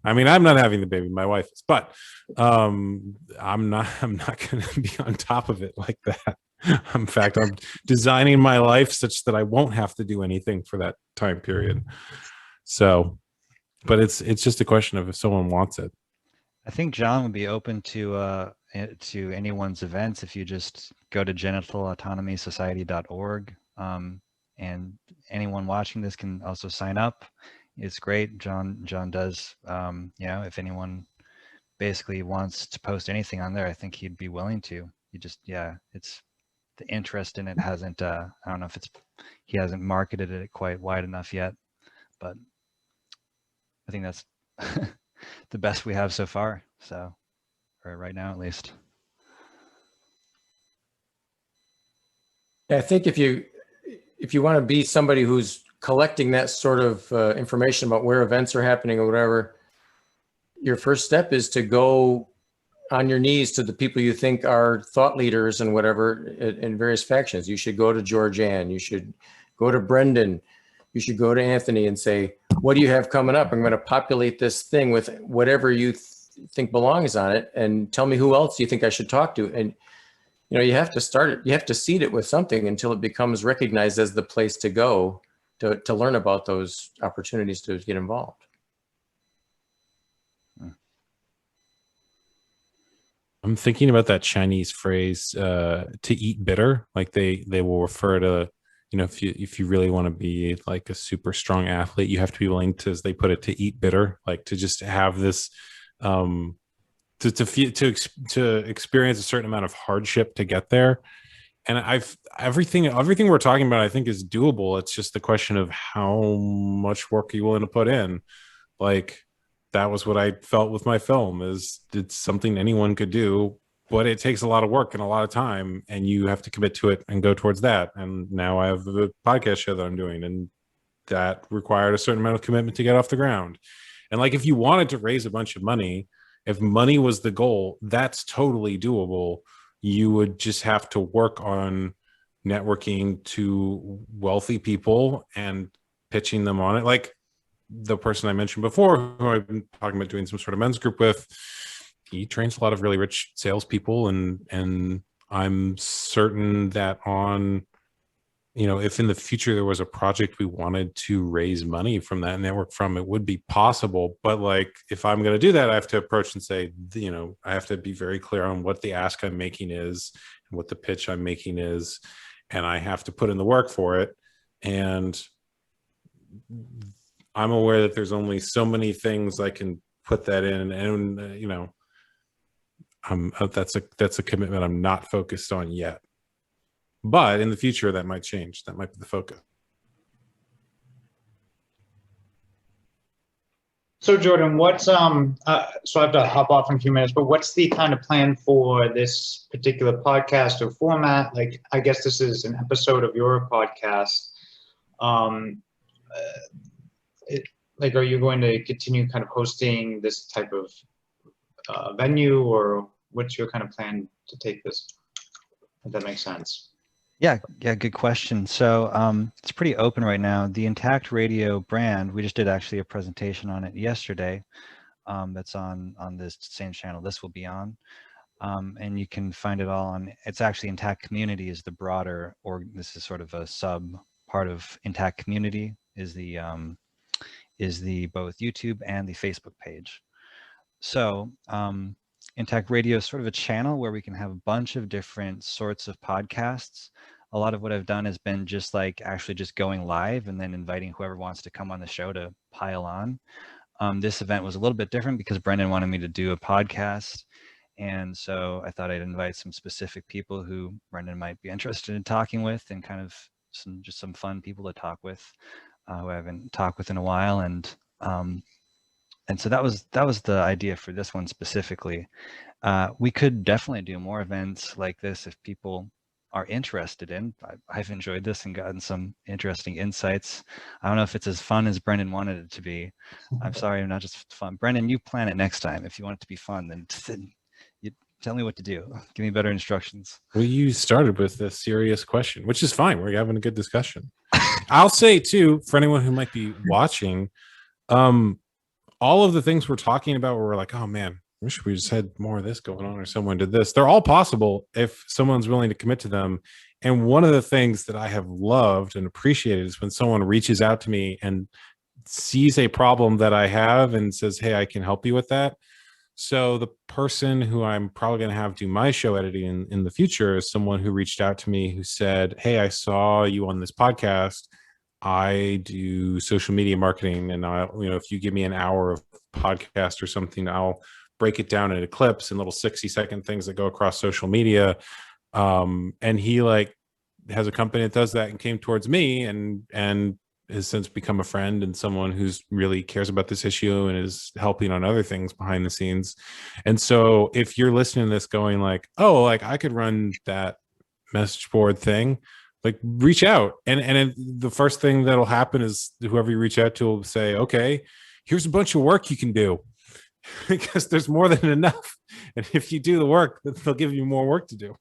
I mean, I'm not having the baby, my wife is, but I'm not going to be on top of it like that. In fact, I'm designing my life such that I won't have to do anything for that time period. So, but it's just a question of if someone wants it. I think John would be open to anyone's events if you just go to genitalautonomysociety.org. And anyone watching this can also sign up. It's great. John does, if anyone basically wants to post anything on there, I think he'd be willing to. It's the interest in it hasn't, I don't know if he hasn't marketed it quite wide enough yet, but I think that's the best we have so far. So, or right now at least. Yeah, I think if you want to be somebody who's collecting that sort of information about where events are happening or whatever, your first step is to go on your knees to the people you think are thought leaders and whatever in various factions. You should go to Georgianne, you should go to Brendon, you should go to Anthony and say, what do you have coming up? I'm going to populate this thing with whatever you think belongs on it, and tell me who else you think I should talk to. And you have to start it. You have to seed it with something until it becomes recognized as the place to go to learn about those opportunities to get involved. I'm thinking about that Chinese phrase, to eat bitter. Like they will refer to, if you really want to be like a super strong athlete, you have to be willing to, as they put it, to eat bitter, like to just have this, to experience a certain amount of hardship to get there. And everything we're talking about, I think, is doable. It's just the question of how much work are you willing to put in. Like that was what I felt with my film, is it's something anyone could do, but it takes a lot of work and a lot of time, and you have to commit to it and go towards that. And now I have the podcast show that I'm doing, and that required a certain amount of commitment to get off the ground. And like, if you wanted to raise a bunch of money, if money was the goal, that's totally doable. You would just have to work on networking to wealthy people and pitching them on it. Like the person I mentioned before, who I've been talking about doing some sort of men's group with, he trains a lot of really rich salespeople, and I'm certain that on, if in the future there was a project we wanted to raise money from that network from, it would be possible. But like, if I'm going to do that, I have to approach and say, I have to be very clear on what the ask I'm making is and what the pitch I'm making is, and I have to put in the work for it. And I'm aware that there's only so many things I can put that in, and that's a commitment I'm not focused on yet. But in the future, that might change. That might be the focus. So Jordan, what's so I have to hop off in a few minutes, but what's the kind of plan for this particular podcast or format? Like, I guess this is an episode of your podcast. like, are you going to continue kind of hosting this type of venue, or what's your kind of plan to take this? If that makes sense. Yeah, good question. So it's pretty open right now. The Intact Radio brand, we just did actually a presentation on it yesterday. That's on this same channel this will be on. And you can find it all on, it's actually Intact Community is the broader, or this is sort of a sub part of Intact Community is the both YouTube and the Facebook page. So Intact Radio is sort of a channel where we can have a bunch of different sorts of podcasts. A lot of what I've done has been just like actually just going live and then inviting whoever wants to come on the show to pile on. This event was a little bit different because Brendon wanted me to do a podcast. And so I thought I'd invite some specific people who Brendon might be interested in talking with, and kind of some fun people to talk with who I haven't talked with in a while. And so that was the idea for this one specifically. We could definitely do more events like this if people are interested in. I've enjoyed this and gotten some interesting insights. I don't know if it's as fun as Brendon wanted it to be. I'm sorry, I'm not just fun. Brendon, you plan it next time. If you want it to be fun, then you tell me what to do. Give me better instructions. Well, you started with a serious question, which is fine. We're having a good discussion. I'll say too, for anyone who might be watching, all of the things we're talking about where we're like, oh man, I wish we just had more of this going on, or someone did this. They're all possible if someone's willing to commit to them. And one of the things that I have loved and appreciated is when someone reaches out to me and sees a problem that I have and says, hey, I can help you with that. So the person who I'm probably going to have do my show editing in the future is someone who reached out to me who said, hey, I saw you on this podcast. I do social media marketing, and if you give me an hour of podcast or something, I'll break it down into clips and little 60-second things that go across social media. And he has a company that does that and came towards me and has since become a friend and someone who's really cares about this issue and is helping on other things behind the scenes. And so if you're listening to this going like, oh, like I could run that message board thing, like reach out. And the first thing that'll happen is whoever you reach out to will say, okay, here's a bunch of work you can do, because there's more than enough. And if you do the work, they'll give you more work to do.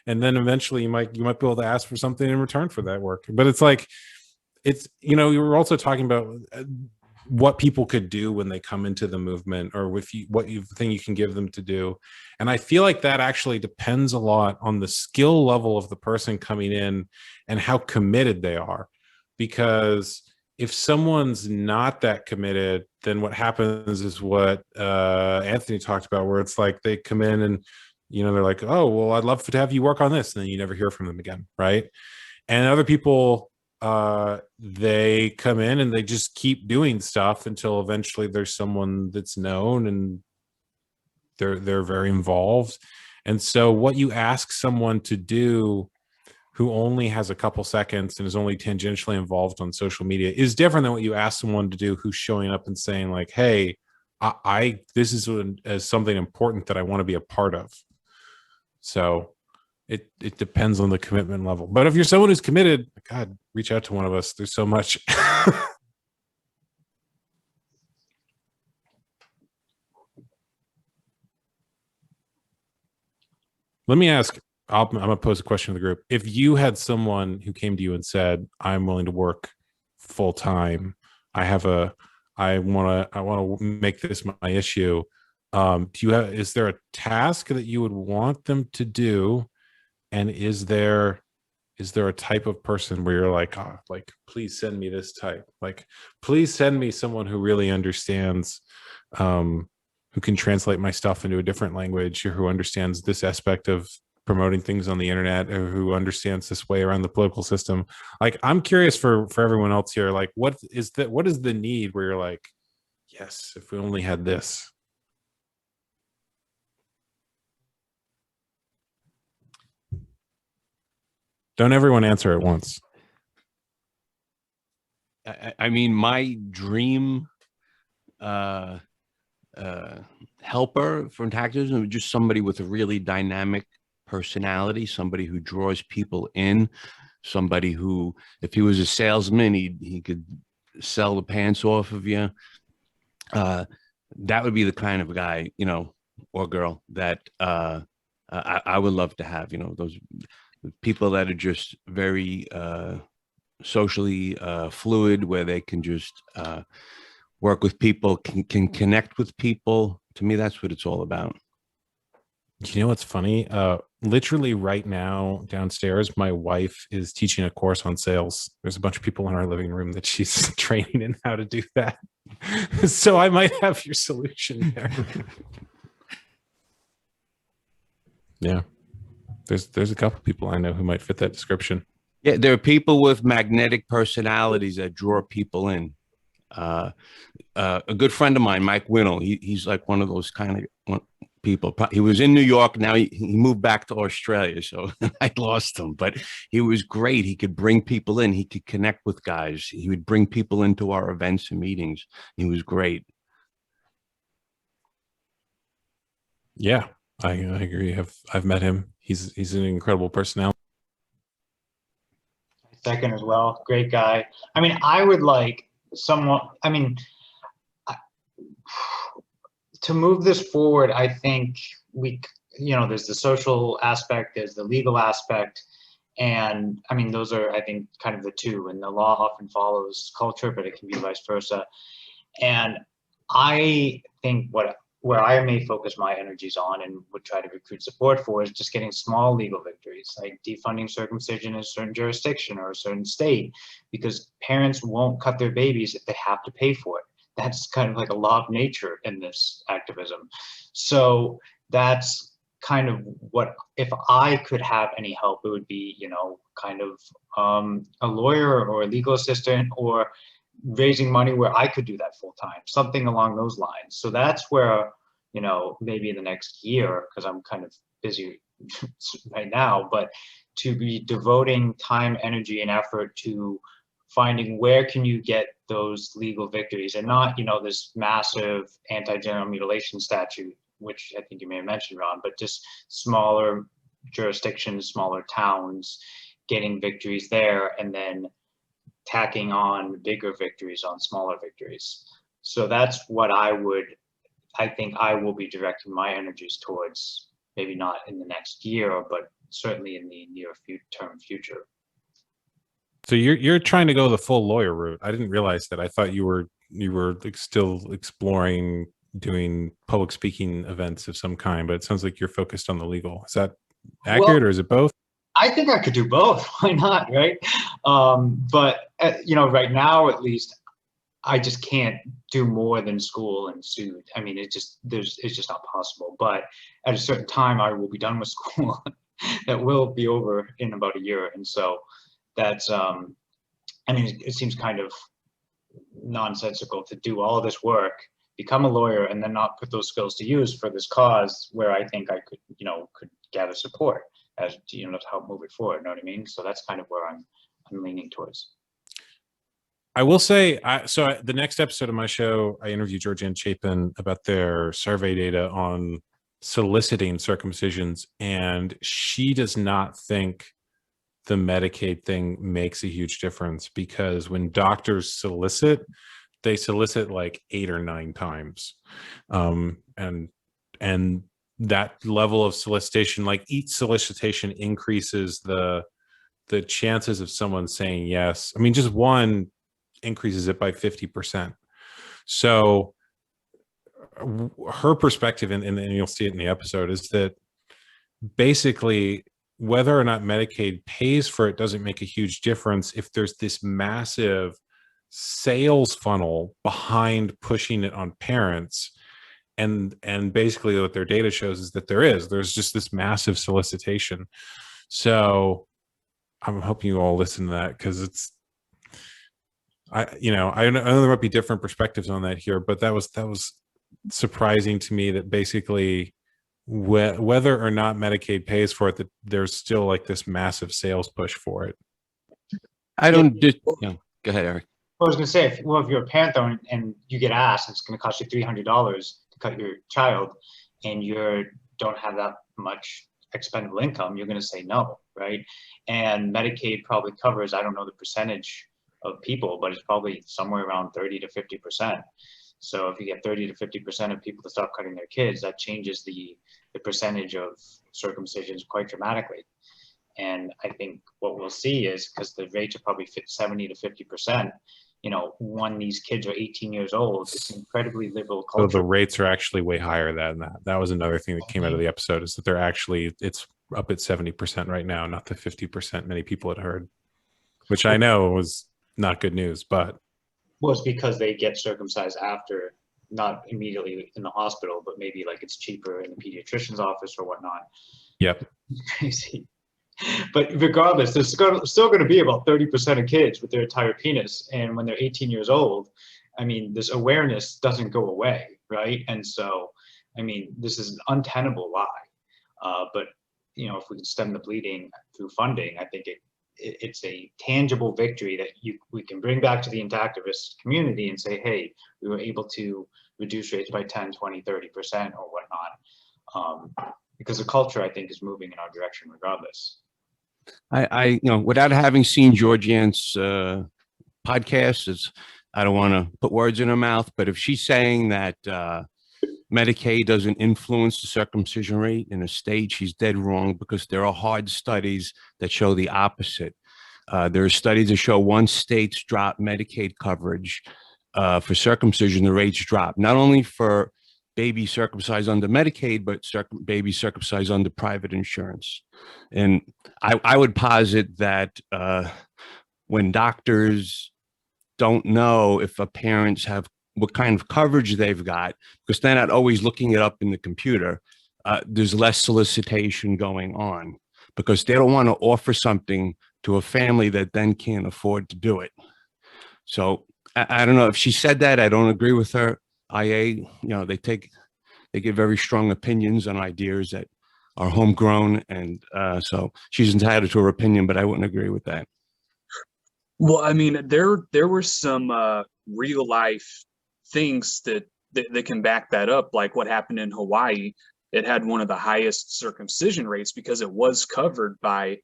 And then eventually you might be able to ask for something in return for that work. But it's like, you were also talking about what people could do when they come into the movement, or what you think you can give them to do. And I feel like that actually depends a lot on the skill level of the person coming in and how committed they are. Because if someone's not that committed, then what happens is what Anthony talked about, where it's like they come in and, they're like, oh, well, I'd love to have you work on this. And then you never hear from them again. Right. And other people, they come in and they just keep doing stuff until eventually there's someone that's known and they're very involved. And so what you ask someone to do who only has a couple seconds and is only tangentially involved on social media is different than what you ask someone to do who's showing up and saying like, hey, this is something important that I want to be a part of. So it depends on the commitment level. But if you're someone who's committed, God, reach out to one of us. There's so much. Let me ask, I'm going to pose a question to the group. If you had someone who came to you and said, I'm willing to work full time, I want to make this my issue. Is there a task that you would want them to do? And is there a type of person where you're like, oh, like, please send me this type, like, please send me someone who really understands, who can translate my stuff into a different language, or who understands this aspect of promoting things on the internet, or who understands this way around the political system. Like, I'm curious for everyone else here, like, what is the need where you're like, yes, if we only had this. Don't everyone answer at once. I mean, my dream helper for Intactivism was just somebody with a really dynamic personality, somebody who draws people in, somebody who, if he was a salesman, he could sell the pants off of you. That would be the kind of guy, you know, or girl that I would love to have, you know, those people that are just very socially fluid, where they can just work with people, can connect with people. To me, that's what it's all about. You know what's funny? Literally right now downstairs, my wife is teaching a course on sales. There's a bunch of people in our living room that she's training in how to do that. So I might have your solution there. Yeah. There's a couple people I know who might fit that description. Yeah, there are people with magnetic personalities that draw people in. A good friend of mine, Mike Winnell, he's like one of those kind of people. He was in New York. Now he moved back to Australia, so I lost him. But he was great. He could bring people in. He could connect with guys. He would bring people into our events and meetings. He was great. Yeah, I agree. I've met him. He's an incredible personality. Second as well, great guy. I mean, I would like someone, I mean, to move this forward, I think we, you know, there's the social aspect, there's the legal aspect, and I mean, those are, I think, kind of the two, and the law often follows culture, but it can be vice versa. And I think where I may focus my energies on and would try to recruit support for is just getting small legal victories, like defunding circumcision in a certain jurisdiction or a certain state, because parents won't cut their babies if they have to pay for it. That's kind of like a law of nature in this activism. So that's kind of what, if I could have any help, it would be, you know, kind of a lawyer or a legal assistant, or raising money where I could do that full time, something along those lines. So that's where, you know, maybe in the next year, because I'm kind of busy right now, but to be devoting time, energy, and effort to finding where can you get those legal victories, and not, you know, this massive anti-genital mutilation statute, which I think you may have mentioned, Ron, but just smaller jurisdictions, smaller towns, getting victories there, and then tacking on bigger victories on smaller victories. So that's what I think I will be directing my energies towards, maybe not in the next year, but certainly in the near term future. So you're trying to go the full lawyer route. I didn't realize that. I thought you were like still exploring doing public speaking events of some kind, but it sounds like you're focused on the legal. Is that accurate, or is it both? I think I could do both. Why not, right? But you know, right now at least, I just can't do more than school and suit. I mean, it's just not possible. But at a certain time, I will be done with school. That will be over in about a year, and so that's. I mean, it seems kind of nonsensical to do all this work, become a lawyer, and then not put those skills to use for this cause, where I think I could, you know, could gather support as to, you know, to help move it forward. You know what I mean? So that's kind of where I'm leaning towards. I will say, the next episode of my show, I interviewed Georgianne Chapin about their survey data on soliciting circumcisions, and she does not think the Medicaid thing makes a huge difference, because when doctors solicit, they solicit like 8 or 9 times, and that level of solicitation, like each solicitation increases the chances of someone saying yes. I mean, just one increases it by 50%. So her perspective, and you'll see it in the episode, is that basically whether or not Medicaid pays for it doesn't make a huge difference if there's this massive sales funnel behind pushing it on parents. And basically what their data shows is that there's just this massive solicitation. So I'm hoping you all listen to that, because it's, I know there might be different perspectives on that here, but that was surprising to me, that basically whether or not Medicaid pays for it, that there's still like this massive sales push for it. I don't just, go ahead, Eric. I was going to say, if you're a parent though, and you get asked, it's going to cost you $300 to cut your child, and you don't have that much expendable income, you're going to say no, right? And Medicaid probably covers, I don't know the percentage of people, but it's probably somewhere around 30 to 50%. So if you get 30 to 50% of people to stop cutting their kids, that changes the percentage of circumcisions quite dramatically. And I think what we'll see is, because the rates are probably 70 to 50%, you know, when these kids are 18 years old, it's incredibly liberal So culture. the rates are actually way higher than that. That was another thing that came out of the episode, is that they're actually, it's up at 70% right now, not the 50% many people had heard, which I know was not good news, but. Well, it's because they get circumcised after, not immediately in the hospital, but maybe like it's cheaper in the pediatrician's office or whatnot. Yep. Crazy. But regardless, there's still going to be about 30% of kids with their entire penis. And when they're 18 years old, I mean, this awareness doesn't go away, right? And so, I mean, this is an untenable lie. But, you know, if we can stem the bleeding through funding, I think it's a tangible victory that we can bring back to the Intactivist community and say, hey, we were able to reduce rates by 10, 20, 30% or whatnot. Because the culture, I think, is moving in our direction regardless. You know, without having seen Georgianne's podcast, I don't want to put words in her mouth, but if she's saying that Medicaid doesn't influence the circumcision rate in a state, she's dead wrong, because there are hard studies that show the opposite. There are studies that show once states drop Medicaid coverage for circumcision, the rates drop, not only for babies circumcised under Medicaid, but babies circumcised under private insurance. And I would posit that when doctors don't know if a parents have what kind of coverage they've got, because they're not always looking it up in the computer, there's less solicitation going on, because they don't want to offer something to a family that then can't afford to do it. So I don't know if she said that. I don't agree with her. IA, you know, they give very strong opinions on ideas that are homegrown, and so she's entitled to her opinion, but I wouldn't agree with that. Well, I mean, there were some real life things that can back that up, like what happened in Hawaii. It had one of the highest circumcision rates because it was covered by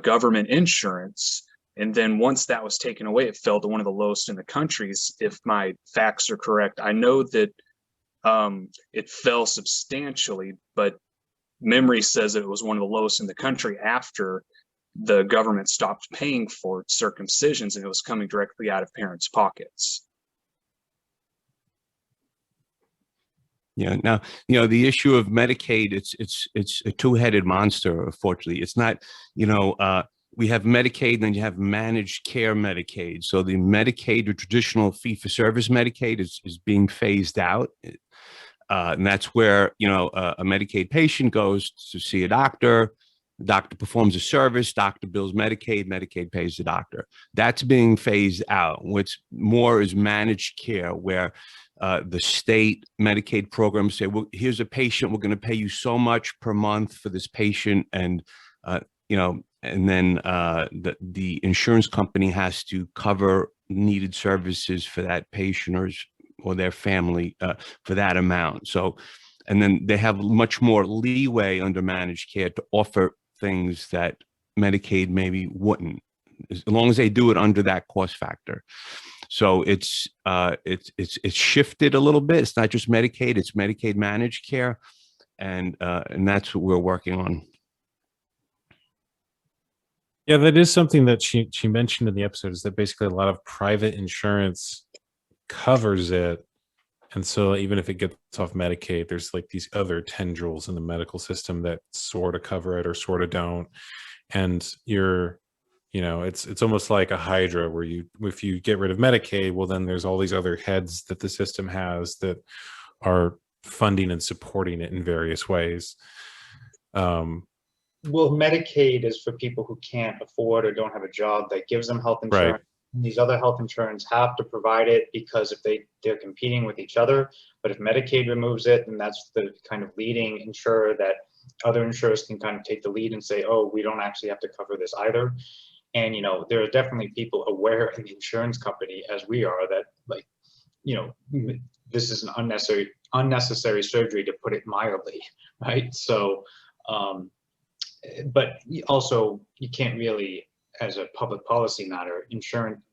government insurance. And then once that was taken away, it fell to one of the lowest in the countries, if my facts are correct. I know that it fell substantially, but memory says that it was one of the lowest in the country after the government stopped paying for circumcisions and it was coming directly out of parents' pockets. Yeah. Now, you know, the issue of Medicaid, it's a two-headed monster. Unfortunately, it's not, you know, we have Medicaid, and then you have managed care Medicaid. So the Medicaid, or traditional fee-for-service Medicaid, is being phased out. And that's where, you know, a Medicaid patient goes to see a doctor, the doctor performs a service, doctor bills Medicaid, Medicaid pays the doctor. That's being phased out. What's more is managed care, where the state Medicaid programs say, well, here's a patient, we're going to pay you so much per month for this patient. And, you know, and then the insurance company has to cover needed services for that patient or their family for that amount. So, and then they have much more leeway under managed care to offer things that Medicaid maybe wouldn't, as long as they do it under that cost factor. So it's shifted a little bit. It's not just Medicaid, it's Medicaid managed care. And that's what we're working on. Yeah, that is something that she mentioned in the episode, is that basically a lot of private insurance covers it. And so even if it gets off Medicaid, there's like these other tendrils in the medical system that sort of cover it or sort of don't. And you know, it's almost like a hydra, where if you get rid of Medicaid, well, then there's all these other heads that the system has that are funding and supporting it in various ways. Well, Medicaid is for people who can't afford or don't have a job that gives them health insurance. Right. These other health insurance have to provide it because if they're competing with each other. But if Medicaid removes it, then that's the kind of leading insurer that other insurers can kind of take the lead and say, oh, we don't actually have to cover this either. And, you know, there are definitely people aware in the insurance company, as we are, that, like, you know, this is an unnecessary surgery, to put it mildly, right? So, but also you can't really, as a public policy matter,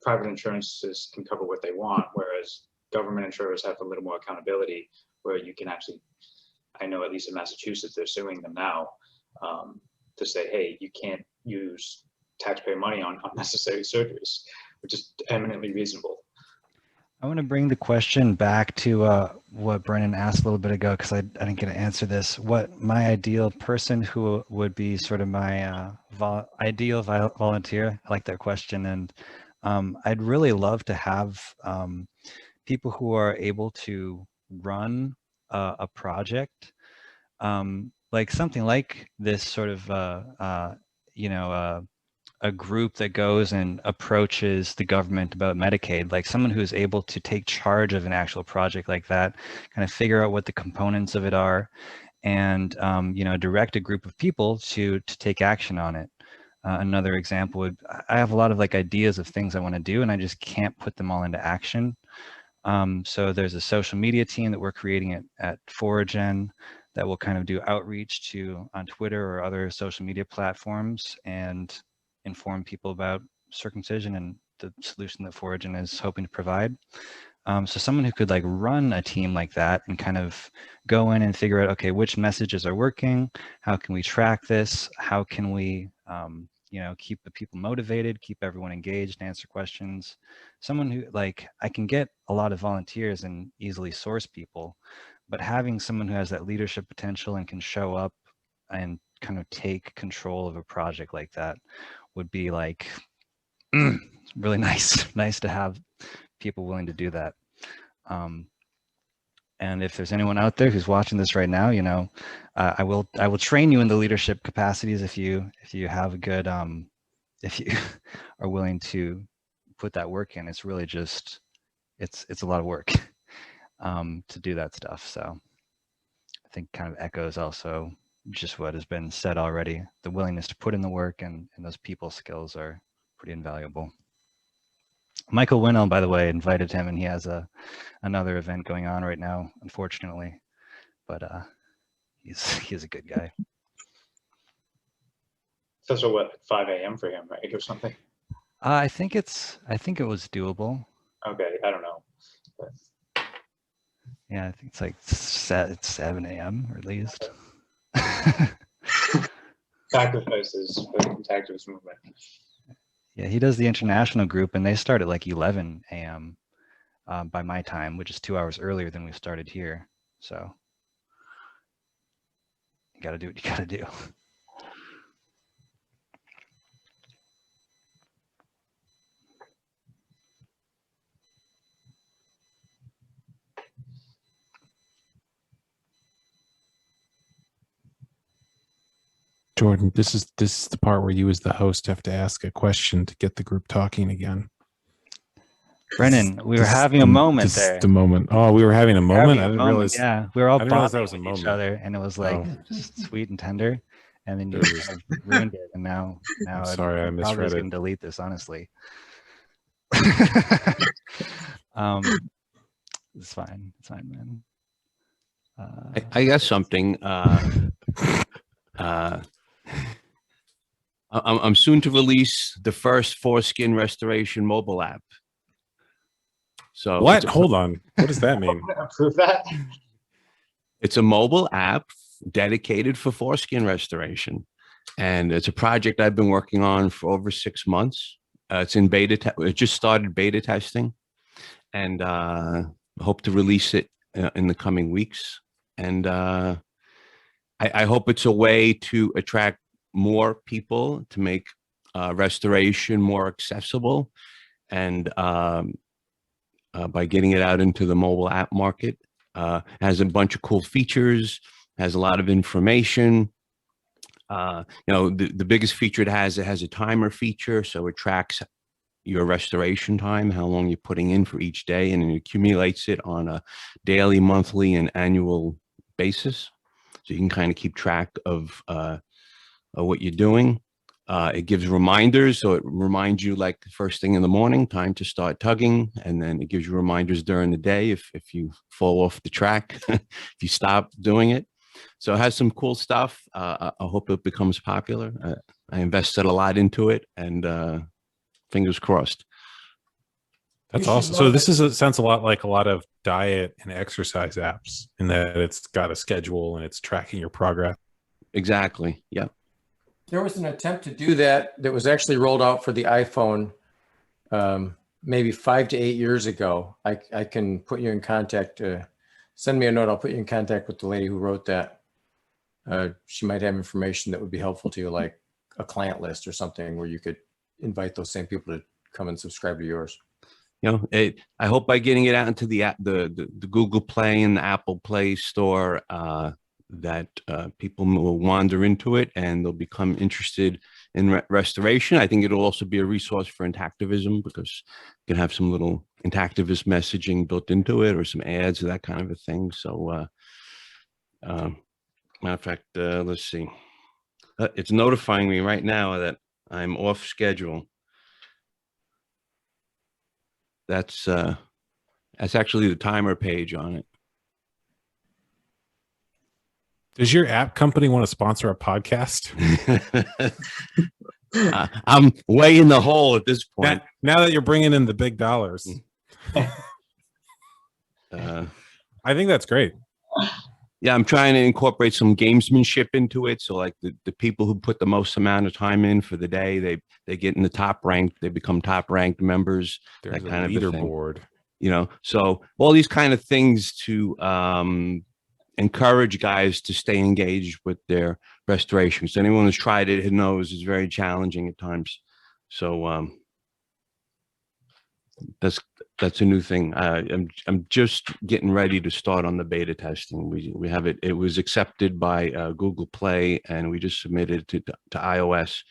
private insurances can cover what they want, whereas government insurers have a little more accountability, where you can actually, I know at least in Massachusetts, they're suing them now to say, hey, you can't use taxpayer money on unnecessary surgeries, which is eminently reasonable. I want to bring the question back to what Brendon asked a little bit ago, because I didn't get to answer this. What my ideal person who would be sort of my ideal volunteer? I like that question. And I'd really love to have people who are able to run a project, like something like this sort of, a group that goes and approaches the government about Medicaid, like someone who's able to take charge of an actual project like that, kind of figure out what the components of it are, and direct a group of people to take action on it. Another example would, I have a lot of like ideas of things I want to do, and I just can't put them all into action. So there's a social media team that we're creating at Foragen that will kind of do outreach on Twitter or other social media platforms and inform people about circumcision and the solution that Foragen is hoping to provide. So someone who could like run a team like that and kind of go in and figure out, okay, which messages are working? How can we track this? How can we, keep the people motivated, keep everyone engaged, answer questions? Someone who, like, I can get a lot of volunteers and easily source people, but having someone who has that leadership potential and can show up and kind of take control of a project like that would be like really nice to have people willing to do that. And if there's anyone out there who's watching this right now, I will train you in the leadership capacities if you have a good if you are willing to put that work in. It's really just it's a lot of work to do that stuff. So I think kind of echoes also just what has been said already. The willingness to put in the work and those people skills are pretty invaluable. Michael Winnell, by the way, invited him, and he has another event going on right now, unfortunately, but he's a good guy. So what, 5 a.m. for him, right, or something? I think it was doable. Okay, I don't know. But... yeah, I think it's like it's 7 a.m. or at least. Sacrifices for the Intactivist movement. Yeah, he does the international group, and they start at like 11 a.m. By my time, which is 2 hours earlier than we started here. So you got to do what you got to do. Jordan, this is the part where you as the host have to ask a question to get the group talking again. Brennan, we were having a moment there. The moment. Oh, we were having a moment? I didn't realize. Yeah, we were all bonding that was a moment. Each other, and it was like just sweet and tender. And then you kind of ruined it. And now sorry, I misread probably it. Going to delete this, honestly. It's fine. It's fine, man. I got something. I'm soon to release the first foreskin restoration mobile app. So what? Hold on. What does that mean? Approve that. It's a mobile app dedicated for foreskin restoration, and it's a project I've been working on for over 6 months. It's in beta. It just started beta testing, and hope to release it in the coming weeks. And I hope it's a way to attract more people, to make restoration more accessible, and by getting it out into the mobile app market. Has a bunch of cool features, has a lot of information. The biggest feature it has a timer feature, so it tracks your restoration time, how long you're putting in for each day, and it accumulates it on a daily, monthly, and annual basis. So you can kind of keep track of what you're doing. It gives reminders, so it reminds you like the first thing in the morning, time to start tugging, and then it gives you reminders during the day if you fall off the track, if you stop doing it. So it has some cool stuff. I hope it becomes popular. I invested a lot into it, and fingers crossed. That's awesome. So this sounds a lot like a lot of diet and exercise apps in that it's got a schedule and it's tracking your progress. Exactly. Yeah. There was an attempt to do that was actually rolled out for the iPhone maybe 5 to 8 years ago. I can put you in contact. Send me a note. I'll put you in contact with the lady who wrote that. She might have information that would be helpful to you, like a client list or something where you could invite those same people to come and subscribe to yours. You know, I hope by getting it out into the Google Play and the Apple Play Store, that people will wander into it and they'll become interested in restoration. I think it'll also be a resource for Intactivism, because you can have some little Intactivist messaging built into it, or some ads or that kind of a thing. So, matter of fact, let's see. It's notifying me right now that I'm off schedule. That's actually the timer page on it. Does your app company want to sponsor a podcast? I'm way in the hole at this point. Now that you're bringing in the big dollars. I think that's great. Yeah, I'm trying to incorporate some gamesmanship into it. So like the people who put the most amount of time in for the day, they get in the top ranked, they become top ranked members. There's that kind a of leaderboard. You know, so all these kind of things to encourage guys to stay engaged with their restorations. Anyone who's tried it knows it's very challenging at times. So that's a new thing. I'm just getting ready to start on the beta testing. We have it. It was accepted by Google Play, and we just submitted it to iOS.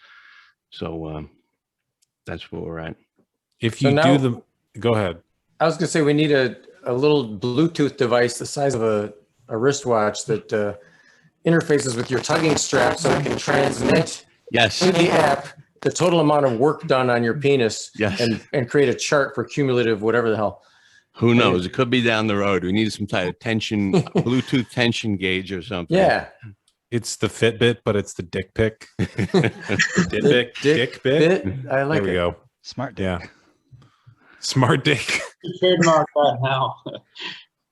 So that's where we're at. If you go ahead. I was going to say we need a little Bluetooth device the size of a wristwatch that interfaces with your tugging strap, so it can transmit to the app the total amount of work done on your penis, and create a chart for cumulative whatever the hell. Who knows? It could be down the road. We need some type of tension, Bluetooth tension gauge or something. Yeah. It's the Fitbit, but it's the dick pic. Dick bit. I like it. There we go. Smart dick. Yeah. Smart dick. You trademark that now.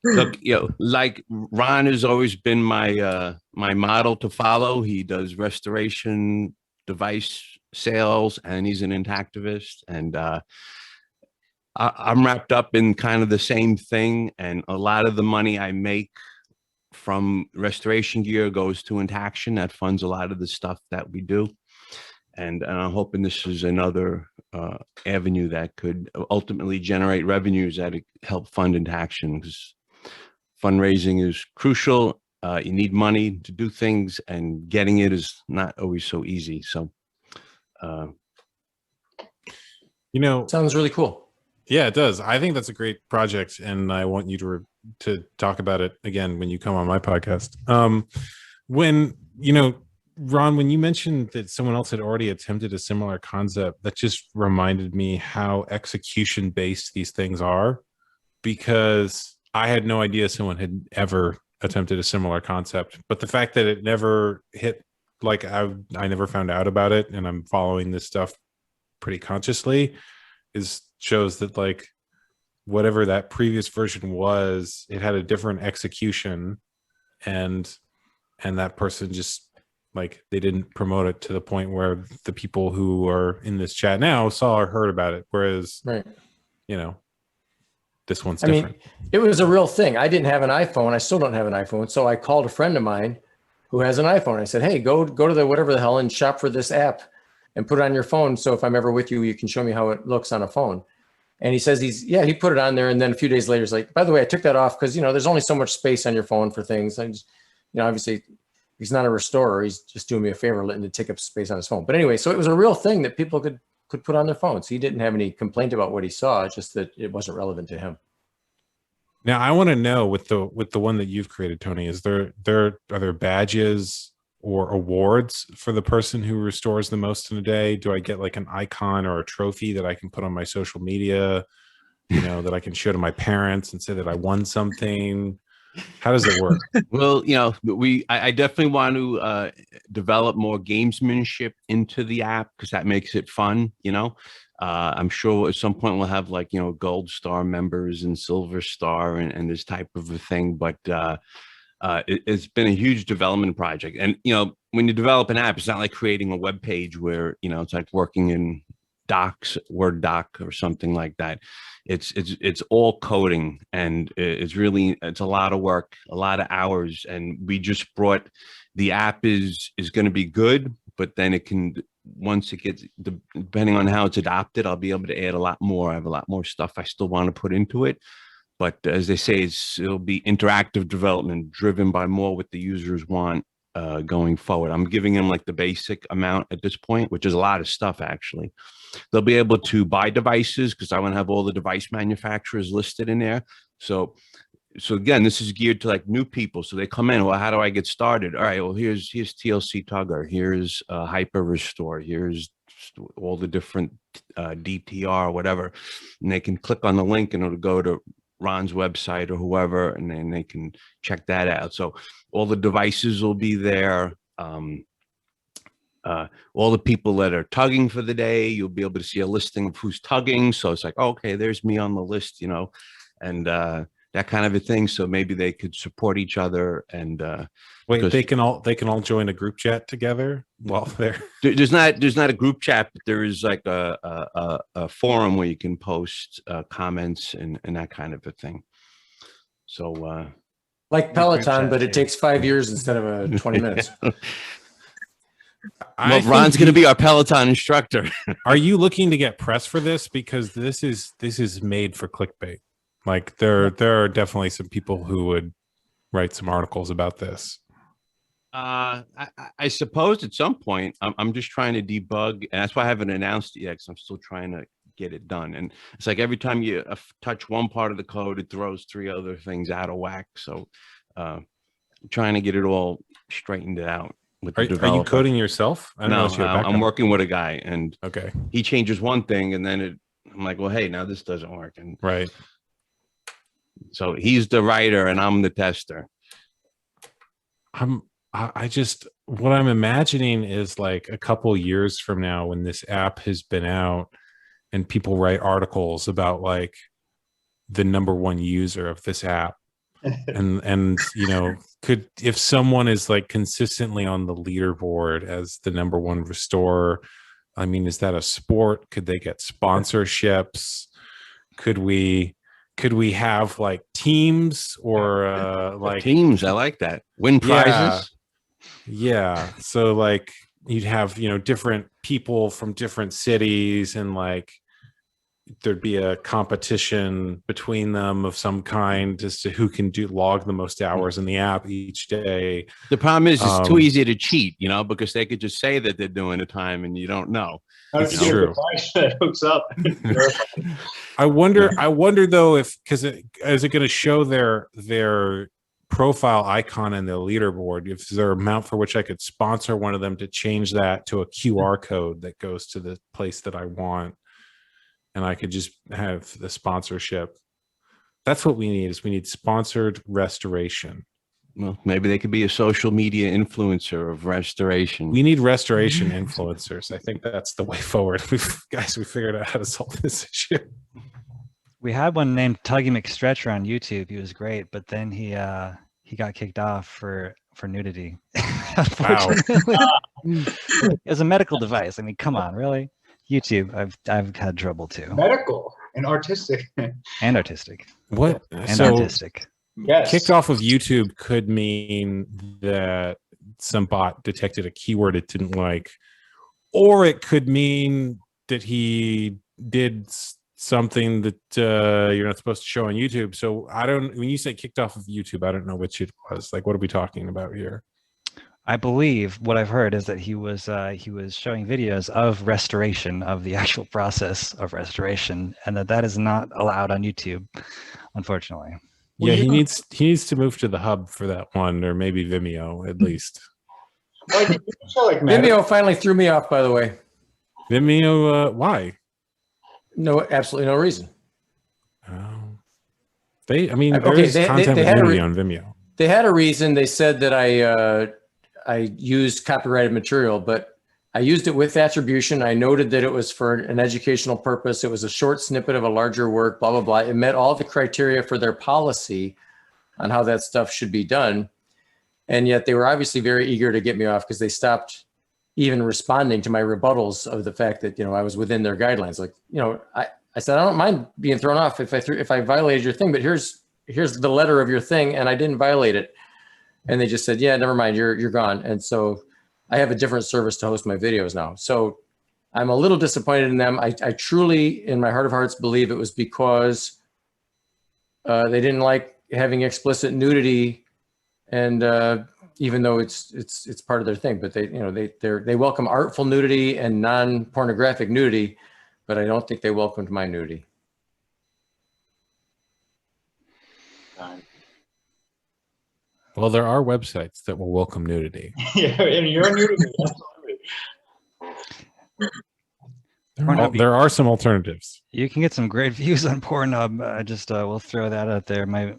Look, like Ron has always been my my model to follow. He does restoration device sales, and he's an Intactivist, and I'm wrapped up in kind of the same thing. And a lot of the money I make from restoration gear goes to Intaction. That funds a lot of the stuff that we do. And I'm hoping this is another avenue that could ultimately generate revenues that help fund Intaction, because fundraising is crucial. You need money to do things, and getting it is not always so easy. So, sounds really cool. Yeah, it does. I think that's a great project, and I want you to talk about it again when you come on my podcast. When Ron, when you mentioned that someone else had already attempted a similar concept, that just reminded me how execution based these things are, because I had no idea someone had ever attempted a similar concept. But the fact that it never hit, like I never found out about it, and I'm following this stuff pretty consciously, shows that like whatever that previous version was, it had a different execution, and that person just, like, they didn't promote it to the point where the people who are in this chat now saw or heard about it. Whereas, this one's different. I mean, it was a real thing. I didn't have an iPhone. I still don't have an iPhone. So I called a friend of mine who has an iPhone. I said, hey, go to the whatever the hell and shop for this app and put it on your phone. So if I'm ever with you, you can show me how it looks on a phone. And he says he put it on there. And then a few days later, he's like, by the way, I took that off because, there's only so much space on your phone for things. I just, obviously he's not a restorer. He's just doing me a favor, letting it take up space on his phone. But anyway, so it was a real thing that people could put on their phones. He didn't have any complaint about what he saw. It's just that it wasn't relevant to him. Now, I want to know with the one that you've created, Tony, are there badges or awards for the person who restores the most in a day? Do I get like an icon or a trophy that I can put on my social media, that I can show to my parents and say that I won something? How does it work? Well, you know, I definitely want to develop more gamesmanship into the app because that makes it fun. You know, I'm sure at some point we'll have like, you know, gold star members and silver star and this type of a thing. But it's been a huge development project. And, you know, when you develop an app, it's not like creating a web page where, you know, it's like working in Docs, Word doc or something like that. It's all coding, and it's a lot of work, a lot of hours. And we just brought the app is going to be good, but then it can, once it gets, depending on how it's adopted, I'll be able to add a lot more. I have a lot more stuff I still want to put into it. But as they say, it'll be interactive development driven by more what the users want going forward. I'm giving them like the basic amount at this point, which is a lot of stuff actually. They'll be able to buy devices because I want to have all the device manufacturers listed in there. So again, this is geared to like new people. So they come in, well, how do I get started? All right, well, here's TLC Tugger, here's Hyper Restore, here's all the different DTR, whatever. And they can click on the link and it'll go to Ron's website or whoever, and then they can check that out. So all the devices will be there. All the people that are tugging for the day, you'll be able to see a listing of who's tugging. So it's like, oh, okay, there's me on the list, you know, and that kind of a thing. So maybe they could support each other. And wait, they can all join a group chat together while they're there's not a group chat, but there is like a forum where you can post comments and that kind of a thing. So like Peloton, but it takes 5 years instead of 20 minutes. Well, Ron's going to be our Peloton instructor. Are you looking to get press for this? Because this is made for clickbait. Like there are definitely some people who would write some articles about this. I suppose at some point I'm just trying to debug, and that's why I haven't announced it yet, because I'm still trying to get it done. And it's like every time you touch one part of the code, it throws 3 other things out of whack. So I'm trying to get it all straightened out. Are you coding yourself? I don't know if you have I'm working with a guy, and okay, he changes one thing, and then I'm like, well, hey, now this doesn't work. And right. So he's the writer, and I'm the tester. What I'm imagining is like a couple years from now, when this app has been out, and people write articles about like the #1 user of this app. and you know, if someone is like consistently on the leaderboard as the #1 restorer, I mean, is that a sport? Could they get sponsorships? Could we have like teams or like teams? I like that. Win prizes. Yeah. So like you'd have, you know, different people from different cities, and like there'd be a competition between them of some kind as to who can log the most hours in the app each day. The problem is it's too easy to cheat, you know, because they could just say that they're doing the time and you don't know. That's true. Hooks up. I wonder though, is it going to show their profile icon in the leaderboard? If there an amount for which I could sponsor one of them to change that to a QR code that goes to the place that I want, and I could just have the sponsorship. That's what we need sponsored restoration. Well, maybe they could be a social media influencer of restoration. We need restoration influencers. I think that's the way forward. We figured out how to solve this issue. We had one named Tuggy McStretcher on YouTube. He was great, but then he got kicked off for nudity. Wow. It was a medical device. I mean, come on, really? YouTube, I've had trouble too. Medical and artistic. And artistic. What? And so artistic. Yes. Kicked off of YouTube could mean that some bot detected a keyword it didn't like, or it could mean that he did something that you're not supposed to show on YouTube. So when you say kicked off of YouTube, I don't know which it was. Like, what are we talking about here? I believe what I've heard is that he was showing videos of restoration, of the actual process of restoration, and that is not allowed on YouTube, unfortunately. Yeah, he needs to move to the hub for that one, or maybe Vimeo at least. Vimeo finally threw me off, by the way. Vimeo, why? No, absolutely no reason. Oh. I mean, Okay, there's they content had a nudity on Vimeo. They had a reason. They said that I used copyrighted material, but I used it with attribution. I noted that it was for an educational purpose. It was a short snippet of a larger work, blah, blah, blah. It met all the criteria for their policy on how that stuff should be done. And yet they were obviously very eager to get me off because they stopped even responding to my rebuttals of the fact that, I was within their guidelines. Like, I said, I don't mind being thrown off if I violated your thing, but here's the letter of your thing, and I didn't violate it. And they just said, yeah, never mind, you're gone. And so I have a different service to host my videos now. So I'm a little disappointed in them. I truly, in my heart of hearts, believe it was because they didn't like having explicit nudity, and even though it's part of their thing, but they welcome artful nudity and non-pornographic nudity, but I don't think they welcomed my nudity. Well, there are websites that will welcome nudity. Yeah, and you're nudity. Absolutely. There are some alternatives. You can get some great views on Pornhub. We'll throw that out there. My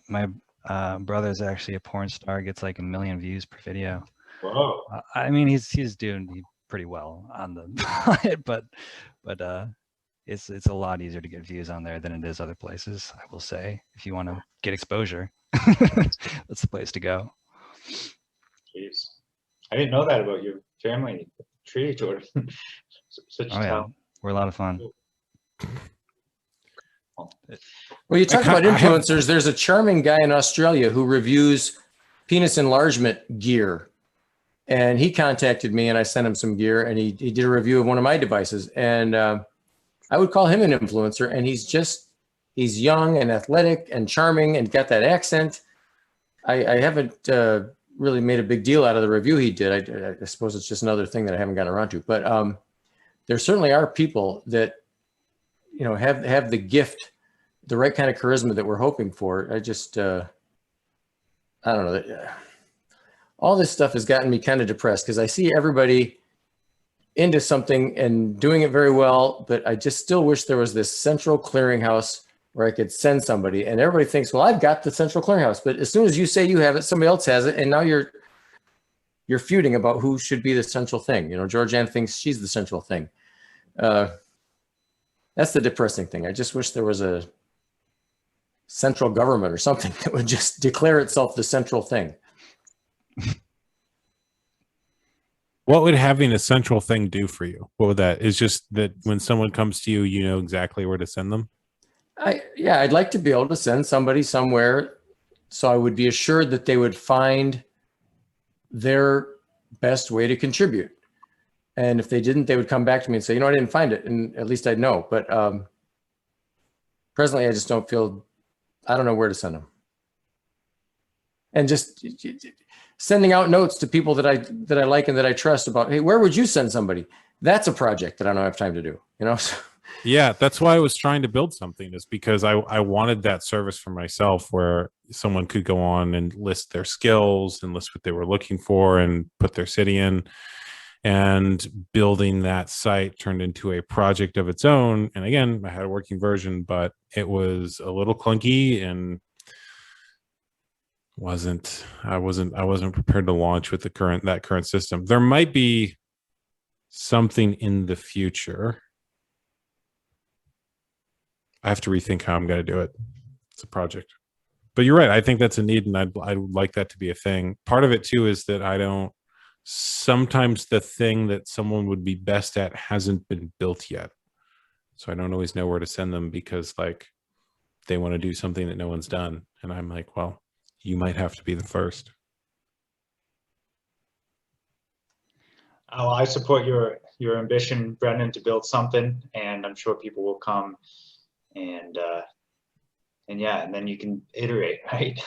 brother's actually a porn star, gets like 1 million views per video. Whoa. I mean, he's doing pretty well on the but it's a lot easier to get views on there than it is other places, I will say. If you want to get exposure, that's the place to go. Jeez. I didn't know that about your family tree, Jordan. Such yeah. We're a lot of fun. Well, you talk about influencers. There's a charming guy in Australia who reviews penis enlargement gear. And he contacted me and I sent him some gear, and he did a review of one of my devices. And I would call him an influencer, and he's young and athletic and charming and got that accent. I haven't really made a big deal out of the review he did. I suppose it's just another thing that I haven't gotten around to. But there certainly are people that, have the gift, the right kind of charisma that we're hoping for. I don't know. All this stuff has gotten me kind of depressed because I see everybody into something and doing it very well, but I just still wish there was this central clearinghouse where I could send somebody, and everybody thinks, well, I've got the central clearinghouse, but as soon as you say you have it, somebody else has it, and now you're feuding about who should be the central thing. Georgianne thinks she's the central thing. That's the depressing thing. I just wish there was a central government or something that would just declare itself the central thing. What would having a central thing do for you? What would that? Is just that when someone comes to you, you know exactly where to send them? I'd like to be able to send somebody somewhere so I would be assured that they would find their best way to contribute. And if they didn't, they would come back to me and say, I didn't find it. And at least I'd know. But presently, I just don't know where to send them. And just sending out notes to people that I like and that I trust about, hey, where would you send somebody? That's a project that I don't have time to do, Yeah, that's why I was trying to build something, is because I wanted that service for myself where someone could go on and list their skills and list what they were looking for and put their city in. And building that site turned into a project of its own. And again, I had a working version, but it was a little clunky and I wasn't prepared to launch with that current system. There might be something in the future. I have to rethink how I'm going to do it. It's a project, but you're right. I think that's a need, and I'd like that to be a thing. Part of it too is that sometimes the thing that someone would be best at hasn't been built yet. So I don't always know where to send them because they want to do something that no one's done. And I'm like, well, you might have to be the first. Oh, I support your ambition, Brendon, to build something, and I'm sure people will come and then you can iterate, right?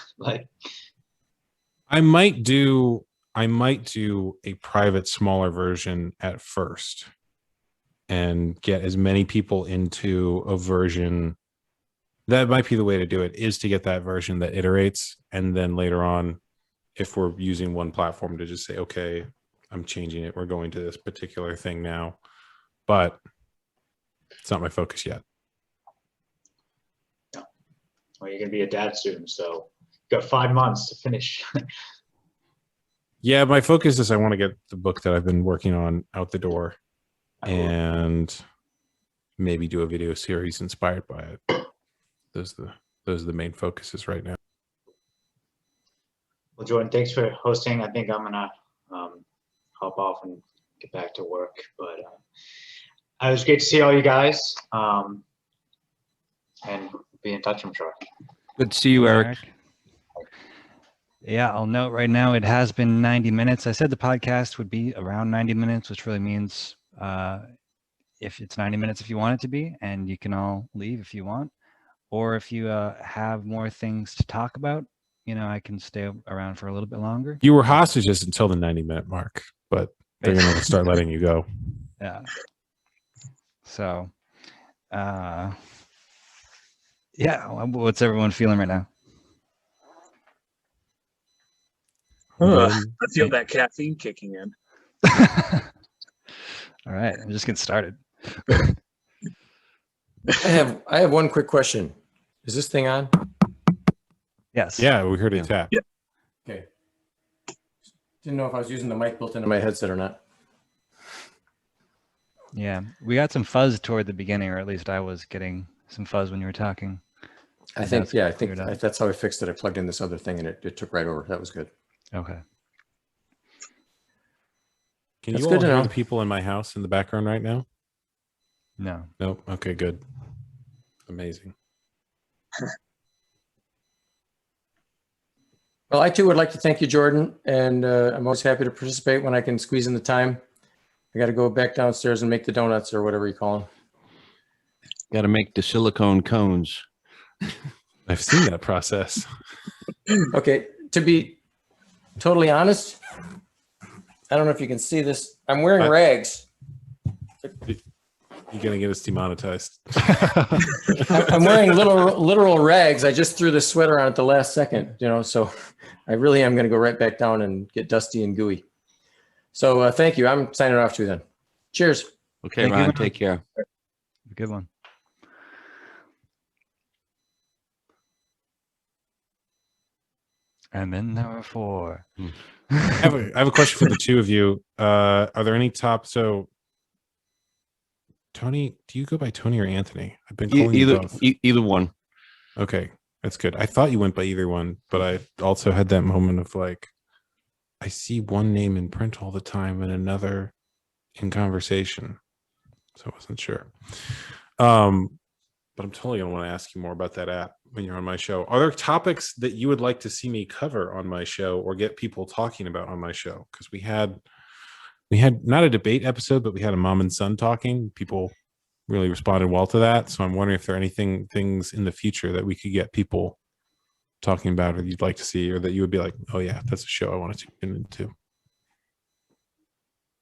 I might do a private, smaller version at first and get as many people into a version. That might be the way to do it, is to get that version that iterates. And then later on, if we're using one platform, to just say, okay, I'm changing it. We're going to this particular thing now, but it's not my focus yet. Well, you're gonna be a dad soon, so you got 5 months to finish. Yeah, my focus is I want to get the book that I've been working on out the door, and maybe do a video series inspired by it. Those are the main focuses right now. Well, Jordan, thanks for hosting. I think I'm gonna hop off and get back to work, but it was great to see all you guys, and be in touch, I'm sure. Good to see you, Eric. Yeah, I'll note right now it has been 90 minutes. I said the podcast would be around 90 minutes, which really means if it's 90 minutes if you want it to be, and you can all leave if you want. Or if you have more things to talk about, you know, I can stay around for a little bit longer. You were hostages until the 90-minute mark, but they're going to start letting you go. Yeah. So, yeah, what's everyone feeling right now? I feel that caffeine kicking in. All right, I'm just getting started. I have one quick question. Is this thing on? Yes. Yeah, we heard it tap. Yeah. Okay. Didn't know if I was using the mic built into my headset or not. Yeah, we got some fuzz toward the beginning, or at least I was getting some fuzz when you were talking. I think cleared up. that's how I fixed it. I plugged in this other thing and it took right over. That was good. Okay. Can That's you good all to hear know. the people in my house in the background right now? No. Nope. Okay, good. Amazing. Well, I too would like to thank you, Jordan, and I'm always happy to participate when I can squeeze in the time. I got to go back downstairs and make the donuts or whatever you call them. Got to make the silicone cones. I've seen that process. Okay, to be totally honest, I don't know if you can see this. I'm wearing rags. You're going to get us demonetized. I'm wearing literal rags. I just threw this sweater on at the last second, you know, so I really am going to go right back down and get dusty and gooey. So thank you. I'm signing off too then. Cheers. Okay, Thank you, Ron, Ron. take care. Good one. And then number 4. I have a question for the two of you. Are there any so Tony, do you go by Tony or Anthony? I've been calling you both. Either one. Okay, that's good. I thought you went by either one, but I also had that moment of like, I see one name in print all the time and another in conversation, so I wasn't sure. But I'm totally gonna want to ask you more about that app when you're on my show. Are there topics that you would like to see me cover on my show or get people talking about on my show? Because we had not a debate episode, but we had a mom and son talking. People really responded well to that. So I'm wondering if there are things in the future that we could get people talking about or you'd like to see, or that you would be like, oh yeah, that's a show I want to tune into.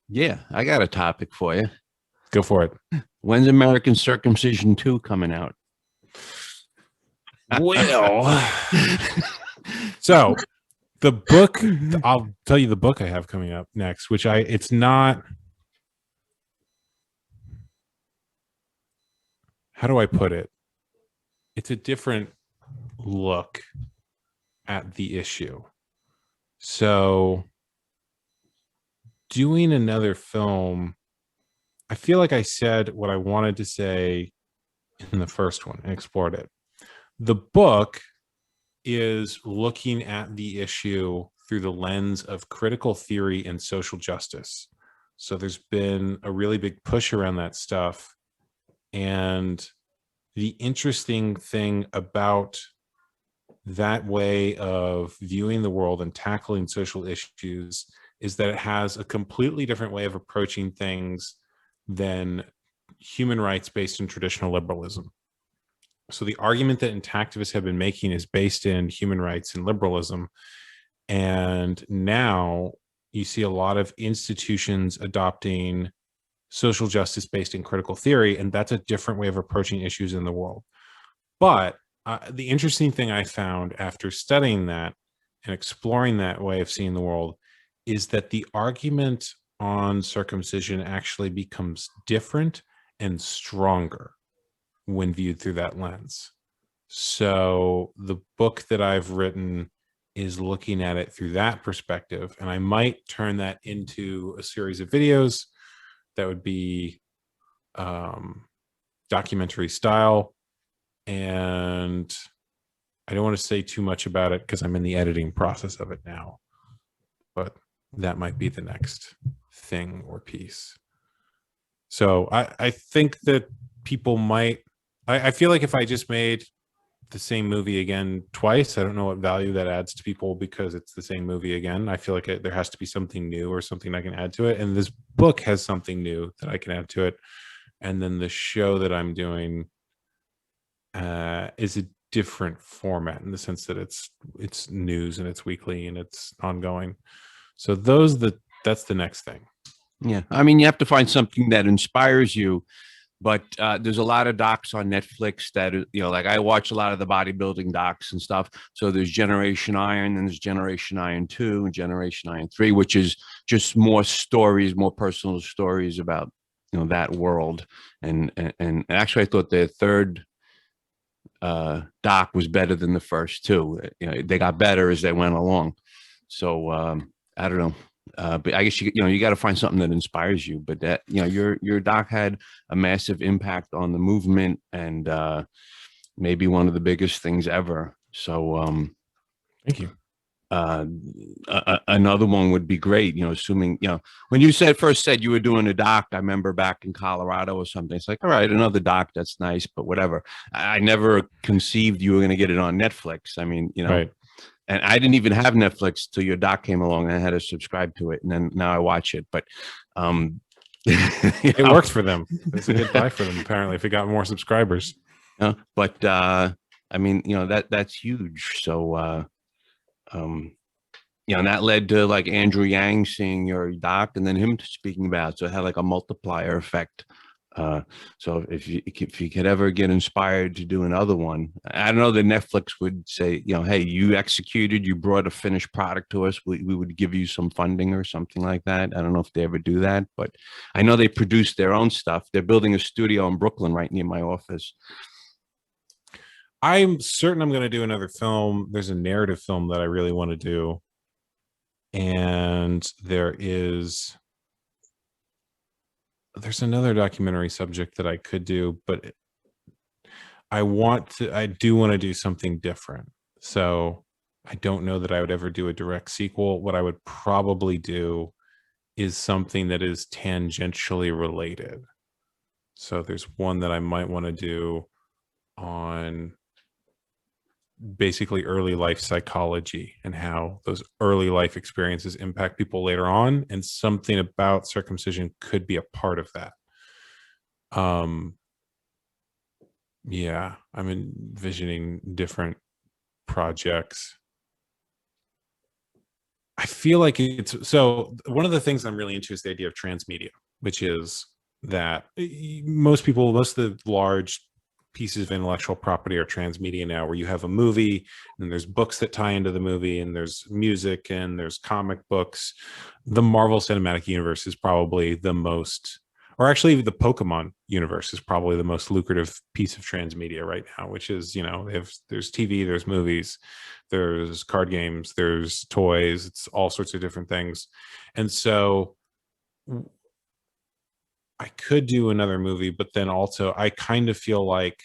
Yeah, I got a topic for you. Go for it. When's American Circumcision 2 coming out? Well, so the book, I'll tell you the book I have coming up next, which it's not, how do I put it? It's a different look at the issue. So doing another film, I feel like I said what I wanted to say in the first one and explored it. The book is looking at the issue through the lens of critical theory and social justice. So there's been a really big push around that stuff. And the interesting thing about that way of viewing the world and tackling social issues is that it has a completely different way of approaching things than human rights based in traditional liberalism. So the argument that intactivists have been making is based in human rights and liberalism. And now you see a lot of institutions adopting social justice based in critical theory, and that's a different way of approaching issues in the world. But the interesting thing I found after studying that and exploring that way of seeing the world is that the argument on circumcision actually becomes different and stronger when viewed through that lens. So the book that I've written is looking at it through that perspective, and I might turn that into a series of videos that would be documentary style. And I don't want to say too much about it because I'm in the editing process of it now, but that might be the next thing or piece. So I think that people might, I feel like if I just made the same movie again twice, I don't know what value that adds to people because it's the same movie again. I feel like there has to be something new or something I can add to it. And this book has something new that I can add to it. And then the show that I'm doing is a different format in the sense that it's news and it's weekly and it's ongoing. So that's the next thing. Yeah. I mean, you have to find something that inspires you. But there's a lot of docs on Netflix that, like I watch a lot of the bodybuilding docs and stuff. So there's Generation Iron, and there's Generation Iron 2 and Generation Iron 3, which is just more stories, more personal stories about, that world. And actually, I thought the third doc was better than the first two. They got better as they went along. So I don't know. But I guess you got to find something that inspires you. But that your doc had a massive impact on the movement, and maybe one of the biggest things ever. So thank you. Another one would be great. Assuming when you first said you were doing a doc, I remember back in Colorado or something. It's like, all right, another doc, that's nice, but whatever. I never conceived you were going to get it on Netflix. I mean, Right. And I didn't even have Netflix till your doc came along, and I had to subscribe to it, and then now I watch it. But it works for them. It's a good buy for them, apparently, if it got more subscribers. But I mean, that's huge. So and that led to like Andrew Yang seeing your doc and then him speaking about it. So it had like a multiplier effect. So if you could ever get inspired to do another one, I don't know that Netflix would say, hey, you executed, you brought a finished product to us, we would give you some funding or something like that. I don't know if they ever do that, but I know they produce their own stuff. They're building a studio in Brooklyn right near my office. I'm certain I'm going to do another film. There's a narrative film that I really want to do. And there's another documentary subject that I could do, but I do want to do something different. So I don't know that I would ever do a direct sequel. What I would probably do is something that is tangentially related. So there's one that I might want to do on basically early life psychology and how those early life experiences impact people later on, and something about circumcision could be a part of that. Yeah, I'm envisioning different projects. I feel like so one of the things I'm really into is the idea of transmedia, which is that most of the large pieces of intellectual property are transmedia now, where you have a movie and there's books that tie into the movie and there's music and there's comic books. The Marvel Cinematic Universe is probably the most, or actually the Pokemon universe is probably the most lucrative piece of transmedia right now, which is, there's TV, there's movies, there's card games, there's toys, it's all sorts of different things. And so I could do another movie, but then also I kind of feel like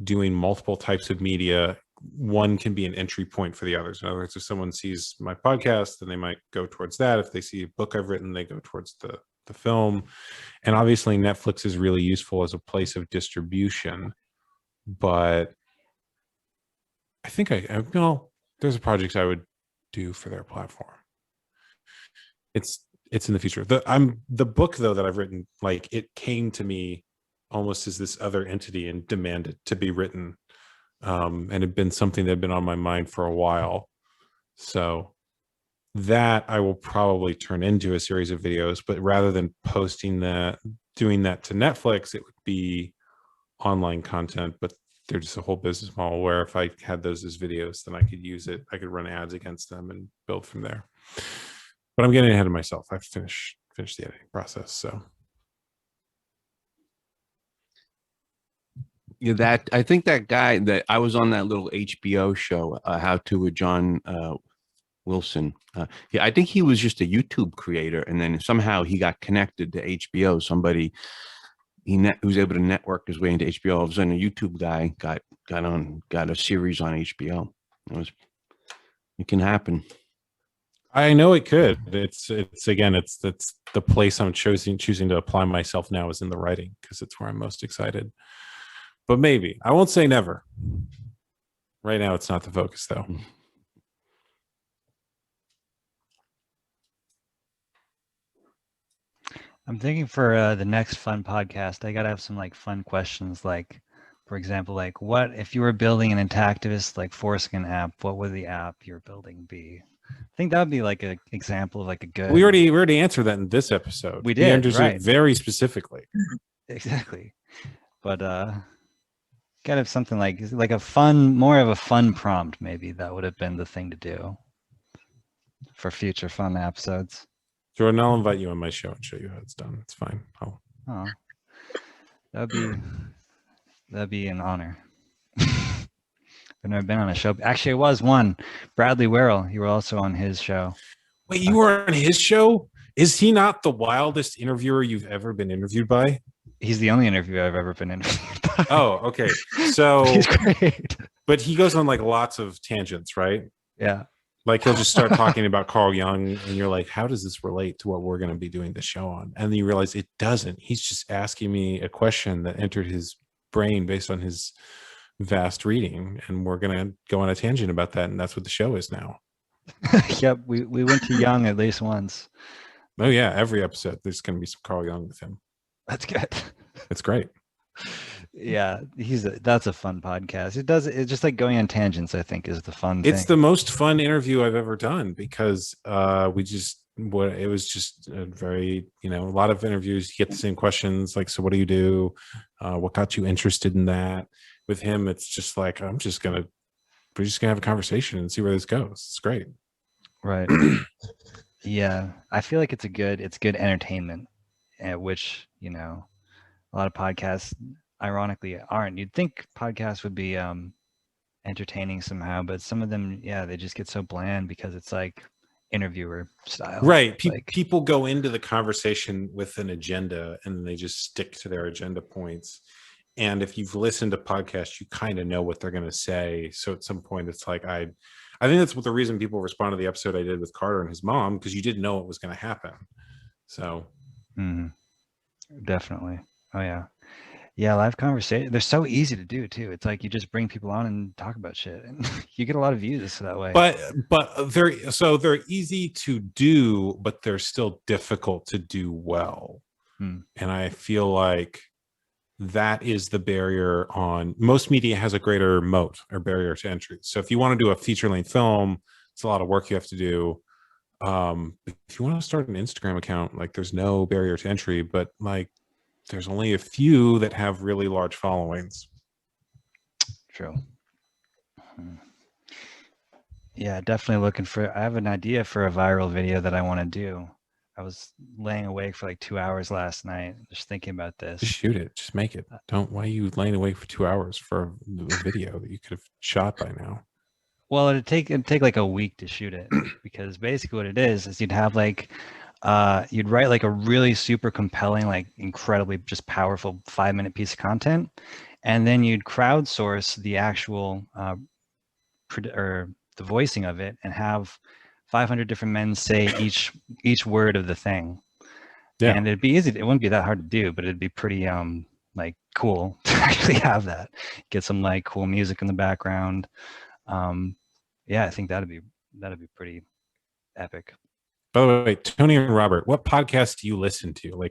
doing multiple types of media, one can be an entry point for the others. In other words, if someone sees my podcast, then they might go towards that. If they see a book I've written, they go towards the film. And obviously Netflix is really useful as a place of distribution, but I think there's a project I would do for their platform. It's in the future. The book though that I've written, like, it came to me almost as this other entity and demanded to be written, and it had been something that had been on my mind for a while. So that I will probably turn into a series of videos, but rather than doing that to Netflix, it would be online content. But they're just a whole business model where if I had those as videos, then I could use it. I could run ads against them and build from there. But I'm getting ahead of myself. I have to finish the editing process. So Yeah, that I think that guy that I was on that little HBO show, How to with John Wilson. Yeah, I think he was just a YouTube creator, and then somehow he got connected to HBO. Somebody who was able to network his way into HBO. All of a sudden, a YouTube guy got a series on HBO. It can happen. I know it could. It's the place I'm choosing to apply myself now is in the writing, because it's where I'm most excited. But maybe. I won't say never. Right now, it's not the focus, though. I'm thinking for the next fun podcast, I gotta have some like fun questions. Like, for example, like what if you were building an Intactivist like foreskin app? What would the app you're building be? I think that would be like an example of like a good. We already answered that in this episode. We did, answered right? it very specifically. Exactly, but gotta have something like a fun, more of a fun prompt. Maybe that would have been the thing to do for future fun episodes. Jordan, I'll invite you on my show and show you how it's done. It's fine. Oh, that'd be an honor. I've never been on a show. Actually, it was one. Bradley Werrell. You were also on his show. Wait, you were on his show? Is he not the wildest interviewer you've ever been interviewed by? He's the only interviewer I've ever been interviewed by. Oh, okay. So he's great. But he goes on like lots of tangents, right? Yeah. Like he'll just start talking about Carl Jung, and you're like, how does this relate to what we're going to be doing the show on? And then you realize it doesn't. He's just asking me a question that entered his brain based on his vast reading, and we're going to go on a tangent about that, and that's what the show is now. Yep, we went to Jung at least once. Oh yeah, every episode there's going to be some Carl Jung with him. That's good. It's great. Yeah, that's a fun podcast. It's just like going on tangents, I think, is the fun It's thing. the most fun interview I've ever done, because it was just a very, a lot of interviews you get the same questions, like, so what do you do? What got you interested in that? With him, it's just like, we're just gonna have a conversation and see where this goes. It's great. Right. Yeah, I feel like it's good entertainment, which, a lot of podcasts ironically aren't. You'd think podcasts would be entertaining somehow, but some of them, yeah, they just get so bland because it's like interviewer style. Right. Like, people go into the conversation with an agenda, and they just stick to their agenda points. And if you've listened to podcasts, you kind of know what they're going to say. So at some point, it's like, I think that's what the reason people respond to the episode I did with Carter and his mom, because you didn't know what was going to happen. So definitely. Oh yeah. Yeah, live conversation. They're so easy to do too. It's like you just bring people on and talk about shit, and you get a lot of views that way. But they're easy to do, but they're still difficult to do well. And I feel like that is the barrier. On most media has a greater moat or barrier to entry. So if you want to do a feature-length film, it's a lot of work you have to do. If you want to start an Instagram account, like, there's no barrier to entry, but like, there's only a few that have really large followings. True. Yeah, definitely I have an idea for a viral video that I want to do. I was laying awake for like 2 hours last night, just thinking about this. Just shoot it. Just make it. Why are you laying awake for 2 hours for a video that you could have shot by now? Well, it'd take like a week to shoot it, because basically what it is you'd have like, you'd write like a really super compelling, like incredibly just powerful 5-minute piece of content, and then you'd crowdsource the actual or the voicing of it, and have 500 different men say each word of the thing. Yeah. And it'd be easy. It wouldn't be that hard to do, but it'd be pretty like cool to actually have that. Get some like cool music in the background. Yeah, I think that'd be pretty epic. By the way, Tony and Robert, what podcast do you listen to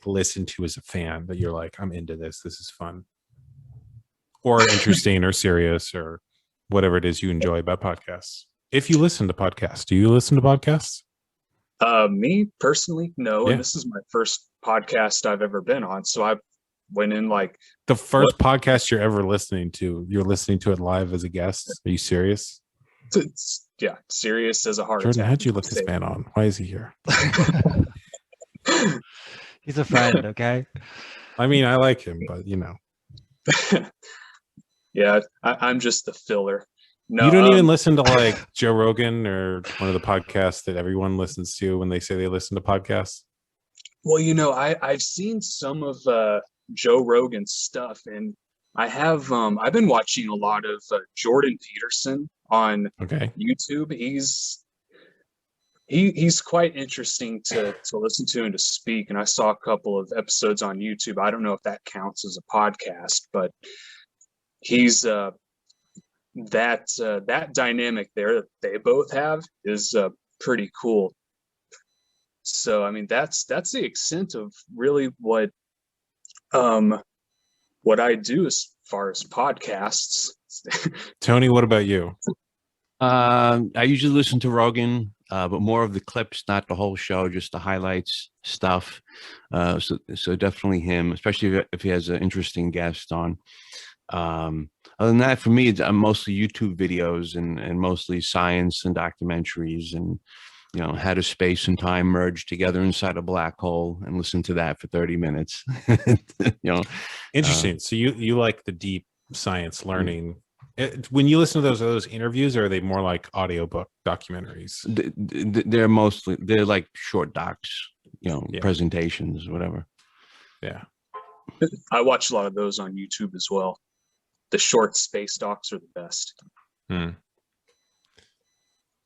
as a fan that you're like, I'm into this. This is fun, or interesting, or serious, or whatever it is you enjoy about podcasts? If you listen to podcasts, do you listen to podcasts? Me personally, no. Yeah. And this is my first podcast I've ever been on. So I went in like the first podcast you're ever listening to. You're listening to it live as a guest. Are you serious? It's, yeah, serious as a heart Jordan, attack. how'd you let this man on? Why is he here? He's a friend, okay? I mean, I like him, but Yeah, I'm just the filler. No, You don't even listen to like Joe Rogan or one of the podcasts that everyone listens to when they say they listen to podcasts. well, I've seen some of Joe Rogan's stuff, and I've been watching a lot of Jordan Peterson on Okay. YouTube. He's quite interesting to listen to and to speak. And I saw a couple of episodes on YouTube. I don't know if that counts as a podcast, but he's that dynamic there that they both have is pretty cool. So I mean that's the extent of really what I do as far as podcasts. Tony, what about you? I usually listen to Rogan, but more of the clips, not the whole show, just the highlights stuff. So definitely him, especially if he has an interesting guest on. Other than that, for me, it's mostly YouTube videos and mostly science and documentaries, and how does space and time merge together inside a black hole, and listen to that for 30 minutes. Interesting. So you like the deep science learning. When you listen to those interviews, or are they more like audiobook documentaries? They're like short docs, Yeah. presentations, whatever. Yeah. I watch a lot of those on YouTube as well. The short space docs are the best.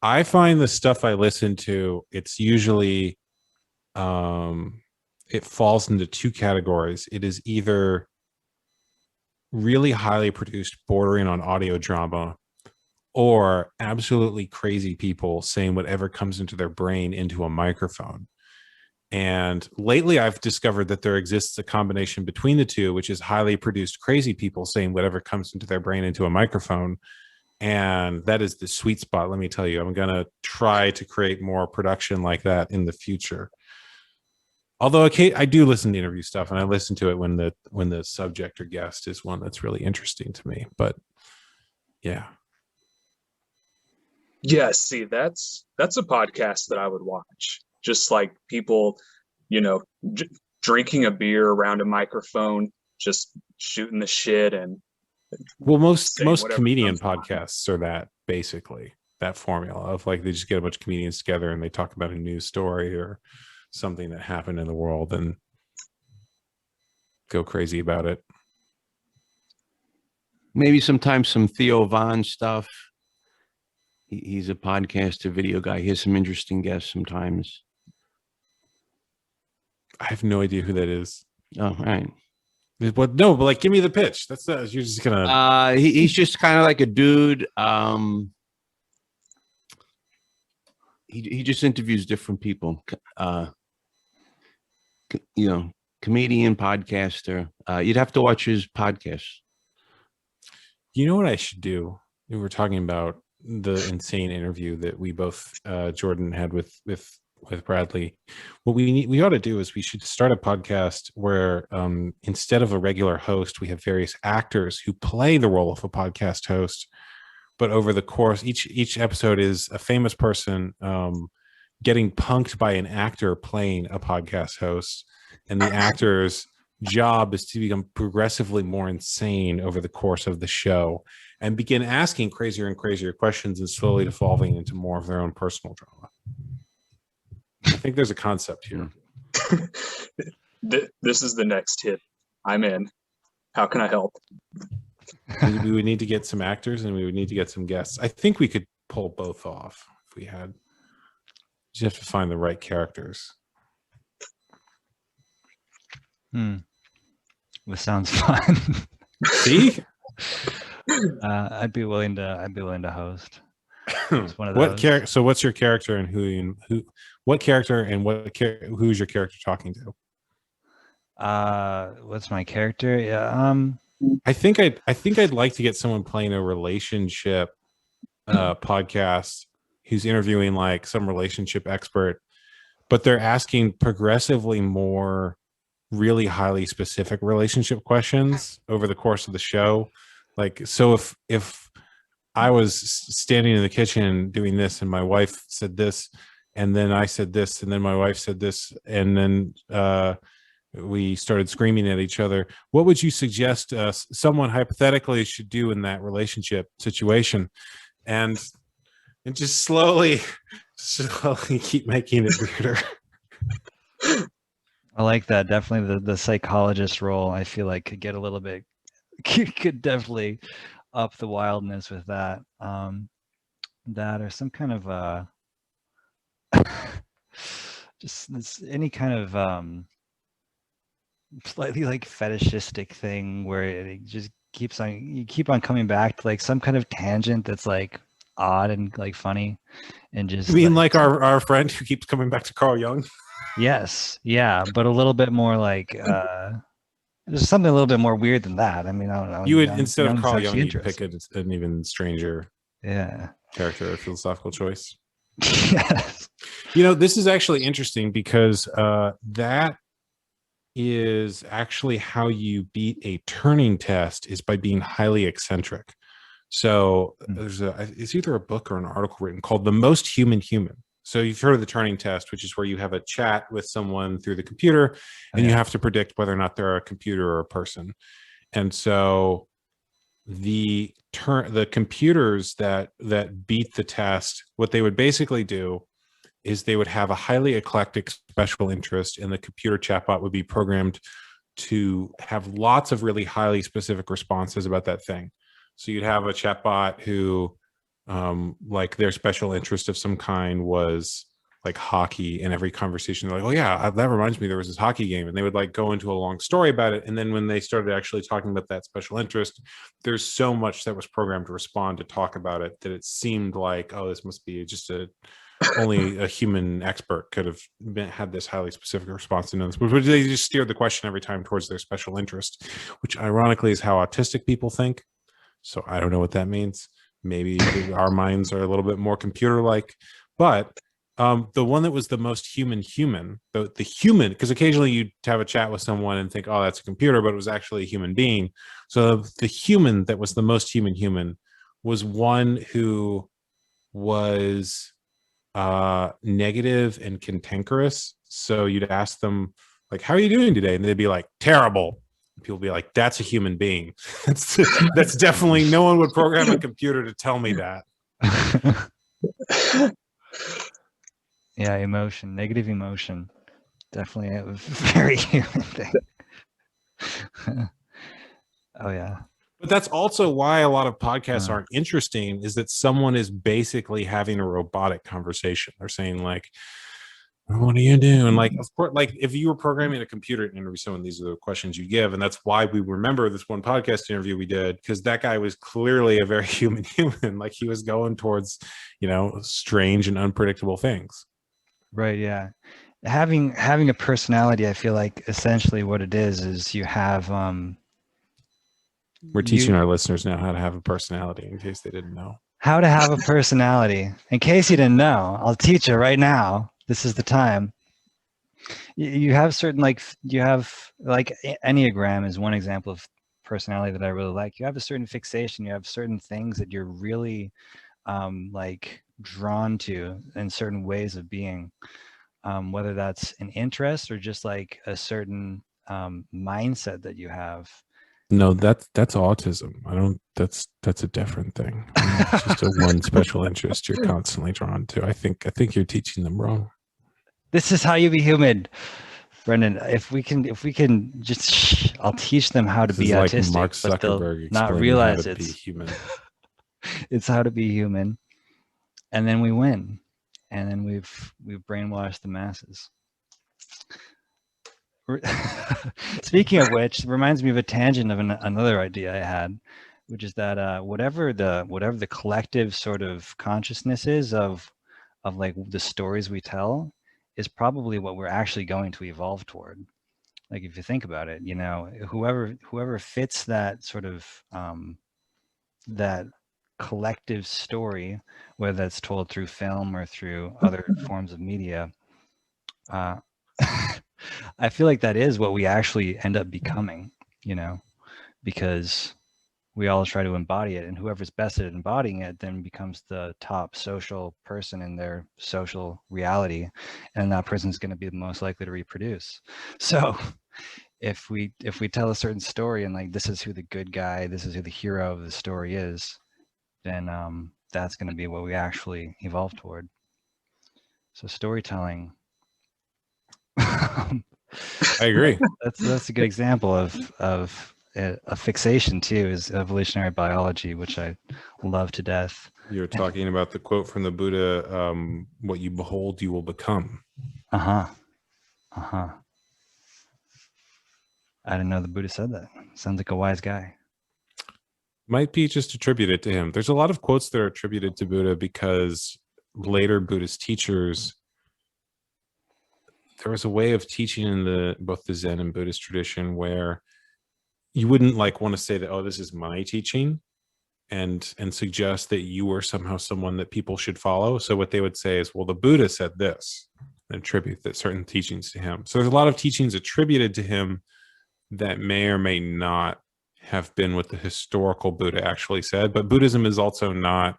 I find the stuff I listen to, it's usually it falls into two categories. It is either really highly produced, bordering on audio drama, or absolutely crazy people saying whatever comes into their brain into a microphone. And lately I've discovered that there exists a combination between the two, which is highly produced crazy people saying whatever comes into their brain into a microphone. And that is the sweet spot. Let me tell you, I'm going to try to create more production like that in the future. Although I do listen to interview stuff, and I listen to it when the subject or guest is one that's really interesting to me. But yeah. Yeah, see, that's a podcast that I would watch. Just like people, drinking a beer around a microphone, just shooting the shit, and well, most whatever comedian comes to mind. podcasts are that, basically that formula of like they just get a bunch of comedians together and they talk about a news story or something that happened in the world and go crazy about it. Maybe sometimes some Theo Von stuff. He's a podcaster, video guy. He has some interesting guests sometimes. I have no idea who that is. Oh, all right. But no, but like, give me the pitch. You're just gonna. He's just kind of like a dude. He just interviews different people. Comedian, podcaster. You'd have to watch his podcast. You know what I should do? We were talking about the insane interview that we both Jordan had with Bradley. What we ought to do is we should start a podcast where instead of a regular host, we have various actors who play the role of a podcast host. But over the course, each episode is a famous person getting punked by an actor playing a podcast host, and the actor's job is to become progressively more insane over the course of the show and begin asking crazier and crazier questions and slowly devolving into more of their own personal drama. I think there's a concept here. This is the next hit. I'm in. How can I help? We would need to get some actors and we would need to get some guests. I think we could pull both off if we had. You have to find the right characters. This sounds fun. See? I'd be willing to host. It's one of those. What character? So, what's your character and who? What character and who's your character talking to? What's my character? Yeah. I think I'd like to get someone playing a relationship podcast who's interviewing like some relationship expert, but they're asking progressively more really highly specific relationship questions over the course of the show. Like, so if I was standing in the kitchen doing this and my wife said this, and then I said this, and then my wife said this, and then we started screaming at each other. What would you suggest someone hypothetically should do in that relationship situation? And just slowly keep making it weirder. I like that. Definitely the psychologist role, I feel like could get a little bit, could definitely up the wildness with that. That or some kind of just any kind of slightly like fetishistic thing where it just keeps on, you keep on coming back to like some kind of tangent that's like odd and like funny and just You mean like our friend who keeps coming back to Carl Jung? yes, yeah, but a little bit more like there's something a little bit more weird than that. I mean, I don't know. You would, instead of Carl Jung, you'd interesting. pick an even stranger character or philosophical choice. Yes. You know, this is actually interesting because that is actually how you beat a Turing test, is by being highly eccentric. So there's it's either a book or an article written called The Most Human Human. So you've heard of the Turing test, which is where you have a chat with someone through the computer and you have to predict whether or not they're a computer or a person. And so the computers that beat the test, what they would basically do is they would have a highly eclectic special interest, and the computer chatbot would be programmed to have lots of really highly specific responses about that thing. So you'd have a chatbot who like their special interest of some kind was like hockey, and every conversation they're like, oh yeah, that reminds me, there was this hockey game, and they would like go into a long story about it. And then when they started actually talking about that special interest, there's so much that was programmed to respond to talk about it that it seemed like, oh, this must be just only a human expert could have had this highly specific response to this. But they just steered the question every time towards their special interest, which ironically is how autistic people think. So I don't know what that means. Maybe our minds are a little bit more computer-like, but the one that was the most human, the human, because occasionally you'd have a chat with someone and think, oh, that's a computer, but it was actually a human being. So the human that was the most human was one who was negative and cantankerous. So you'd ask them like, how are you doing today? And they'd be like, terrible. People be like, that's a human being. That's definitely, no one would program a computer to tell me that. Yeah, emotion, negative emotion, definitely a very human thing. Oh yeah. But that's also why a lot of podcasts aren't interesting, is that someone is basically having a robotic conversation. They're saying like, what are you doing? Like, of course, like if you were programming a computer to interview someone, these are the questions you give. And that's why we remember this one podcast interview we did, because that guy was clearly a very human. Like he was going towards, you know, strange and unpredictable things. Right. Yeah. Having a personality, I feel like essentially what it is you have, we're teaching our listeners now how to have a personality, in case they didn't know. How to have a personality. In case you didn't know, I'll teach you right now. This is the time. You have certain, like, you have like Enneagram is one example of personality that I really like. You have a certain fixation. You have certain things that you're really like drawn to in certain ways of being, whether that's an interest or just like a certain mindset that you have. No, that's autism. I don't. That's a different thing. It's just a one special interest you're constantly drawn to. I think you're teaching them wrong. This is how you be human, Brendon. If we can just, I'll teach them how to be like autistic, Mark but they'll Zuckerberg not explaining realize how to be it's human. it's how to be human, and then we win, and then we've brainwashed the masses. Speaking of which, it reminds me of a tangent of another idea I had, which is that whatever the collective sort of consciousness is of like the stories we tell is probably what we're actually going to evolve toward. Like if you think about it, you know, whoever fits that sort of that collective story, whether that's told through film or through other forms of media, I feel like that is what we actually end up becoming, you know, because we all try to embody it, and whoever's best at embodying it then becomes the top social person in their social reality, and that person's going to be the most likely to reproduce. So if we tell a certain story and like this is who the good guy, this is who the hero of the story is, then that's going to be what we actually evolve toward. So storytelling. I agree. That's a good example of a fixation too, is evolutionary biology, which I love to death. You're talking about the quote from the Buddha, what you behold, you will become. I didn't know the Buddha said that. Sounds like a wise guy. Might be just attributed to him. There's a lot of quotes that are attributed to Buddha because later Buddhist teachers, there was a way of teaching in both the Zen and Buddhist tradition where you wouldn't like want to say that, oh, this is my teaching, and suggest that you were somehow someone that people should follow. So what they would say is, well, the Buddha said this, and attribute that certain teachings to him. So there's a lot of teachings attributed to him that may or may not have been what the historical Buddha actually said. But Buddhism is also not,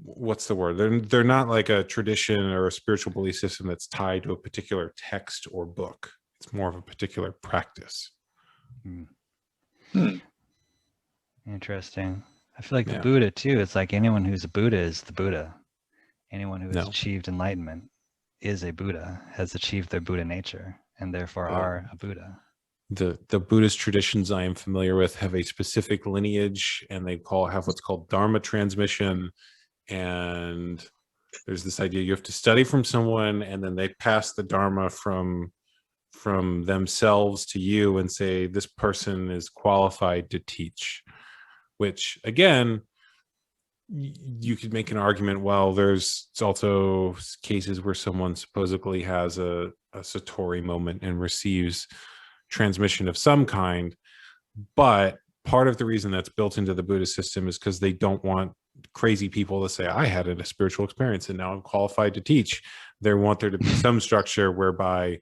what's the word? They're not like a tradition or a spiritual belief system that's tied to a particular text or book. It's more of a particular practice. Interesting. I feel like the Buddha too, it's like anyone who's a Buddha is the Buddha. Anyone who has No. achieved enlightenment is a Buddha, has achieved their Buddha nature, and therefore are a Buddha. The Buddhist traditions I am familiar with have a specific lineage, and they have what's called Dharma Transmission. And there's this idea you have to study from someone, and then they pass the Dharma from themselves to you and say, this person is qualified to teach. Which, again, you could make an argument, well, there's also cases where someone supposedly has a Satori moment and receives transmission of some kind, but part of the reason that's built into the Buddhist system is because they don't want crazy people to say, I had a spiritual experience and now I'm qualified to teach. They want there to be some structure whereby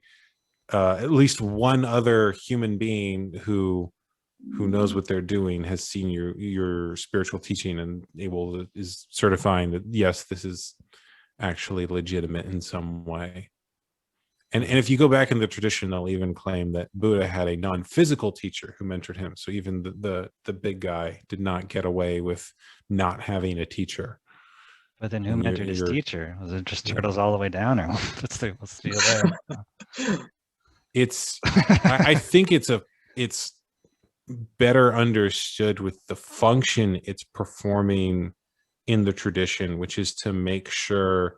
at least one other human being who knows what they're doing has seen your spiritual teaching and is certifying that, yes, this is actually legitimate in some way. And if you go back in the tradition, they'll even claim that Buddha had a non-physical teacher who mentored him. So even the big guy did not get away with not having a teacher. But then who mentored his teacher? Was it just turtles all the way down, or what's the deal there? I think it's better understood with the function it's performing in the tradition, which is to make sure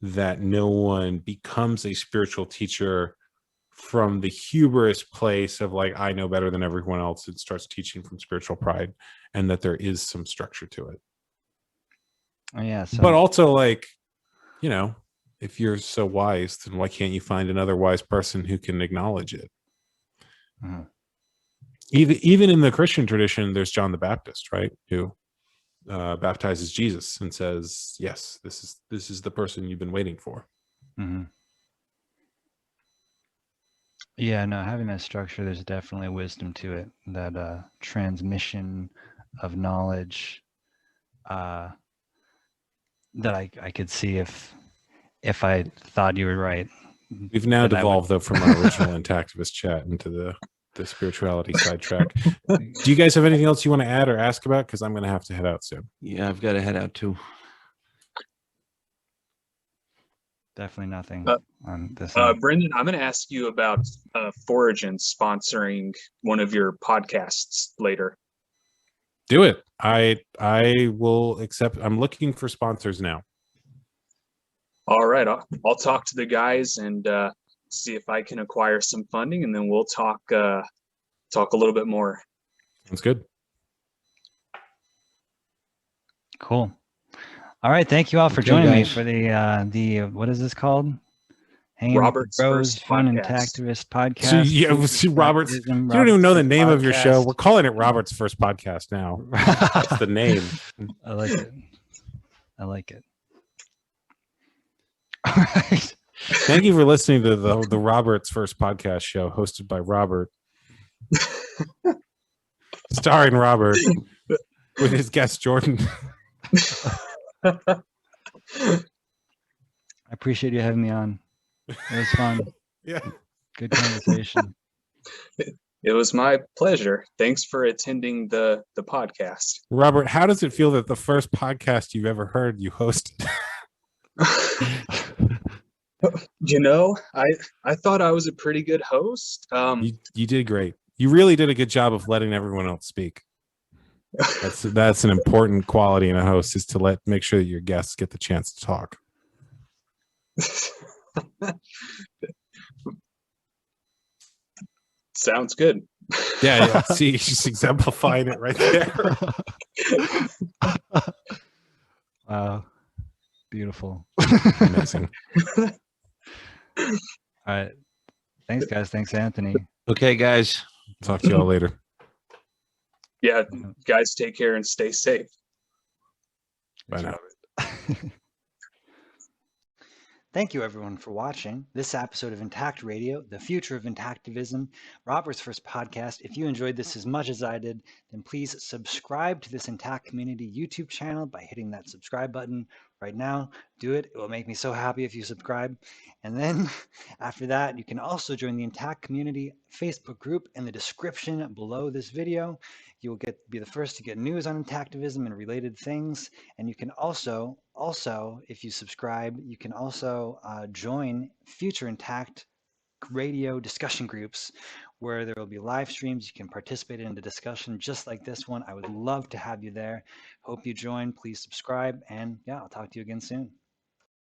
that no one becomes a spiritual teacher from the hubris place of like, I know better than everyone else, and starts teaching from spiritual pride, and that there is some structure to it. Oh, yeah. But also, like, you know, if you're so wise, then why can't you find another wise person who can acknowledge it? Even in the Christian tradition, there's John the Baptist, right? Who baptizes Jesus and says, yes, this is the person you've been waiting for. Yeah, no, having that structure, there's definitely wisdom to it. That transmission of knowledge that I could see if I thought you were right. We've now devolved though from our original Intactivist chat into the spirituality sidetrack. Do you guys have anything else you want to add or ask about? Because I'm going to have to head out soon. Yeah, I've got to head out too. Definitely nothing on this. Brendon, I'm going to ask you about Foragin sponsoring one of your podcasts later. Do it. I will accept. I'm looking for sponsors now. All right. I'll talk to the guys and see if I can acquire some funding, and then we'll talk a little bit more. Sounds good. Cool. All right. Thank you all for joining me for the what is this called? Hanging Robert's with the Bros first Fun podcast. Intactivist podcast. So, yeah, Robert's. You don't even know the name of your show. We're calling it Robert's First Podcast now. That's the name. I like it. I like it. All right. Thank you for listening to the Robert's First Podcast show, hosted by Robert, starring Robert, with his guest Jordan. I appreciate you having me on. It was fun. Yeah. Good conversation. It was my pleasure. Thanks for attending the podcast. Robert, how does it feel that the first podcast you've ever heard you hosted? You know, I thought I was a pretty good host. You did great. You really did a good job of letting everyone else speak. That's an important quality in a host, is to make sure that your guests get the chance to talk. Sounds good. Yeah. See, just exemplifying it right there. Wow. Beautiful. Amazing. All right. Thanks, guys. Thanks, Anthony. Okay, guys. Talk to y'all later. Yeah, guys, take care and stay safe. Bye now. Thank you, everyone, for watching this episode of Intact Radio, the future of Intactivism, Robert's first podcast. If you enjoyed this as much as I did, then please subscribe to this Intact Community YouTube channel by hitting that subscribe button right now. Do it. It will make me so happy if you subscribe. And then after that, you can also join the Intact Community Facebook group in the description below this video. You will be the first to get news on Intactivism and related things. And you can also, if you subscribe, you can also join future Intact Radio discussion groups where there will be live streams. You can participate in the discussion just like this one. I would love to have you there. Hope you join. Please subscribe. And yeah, I'll talk to you again soon.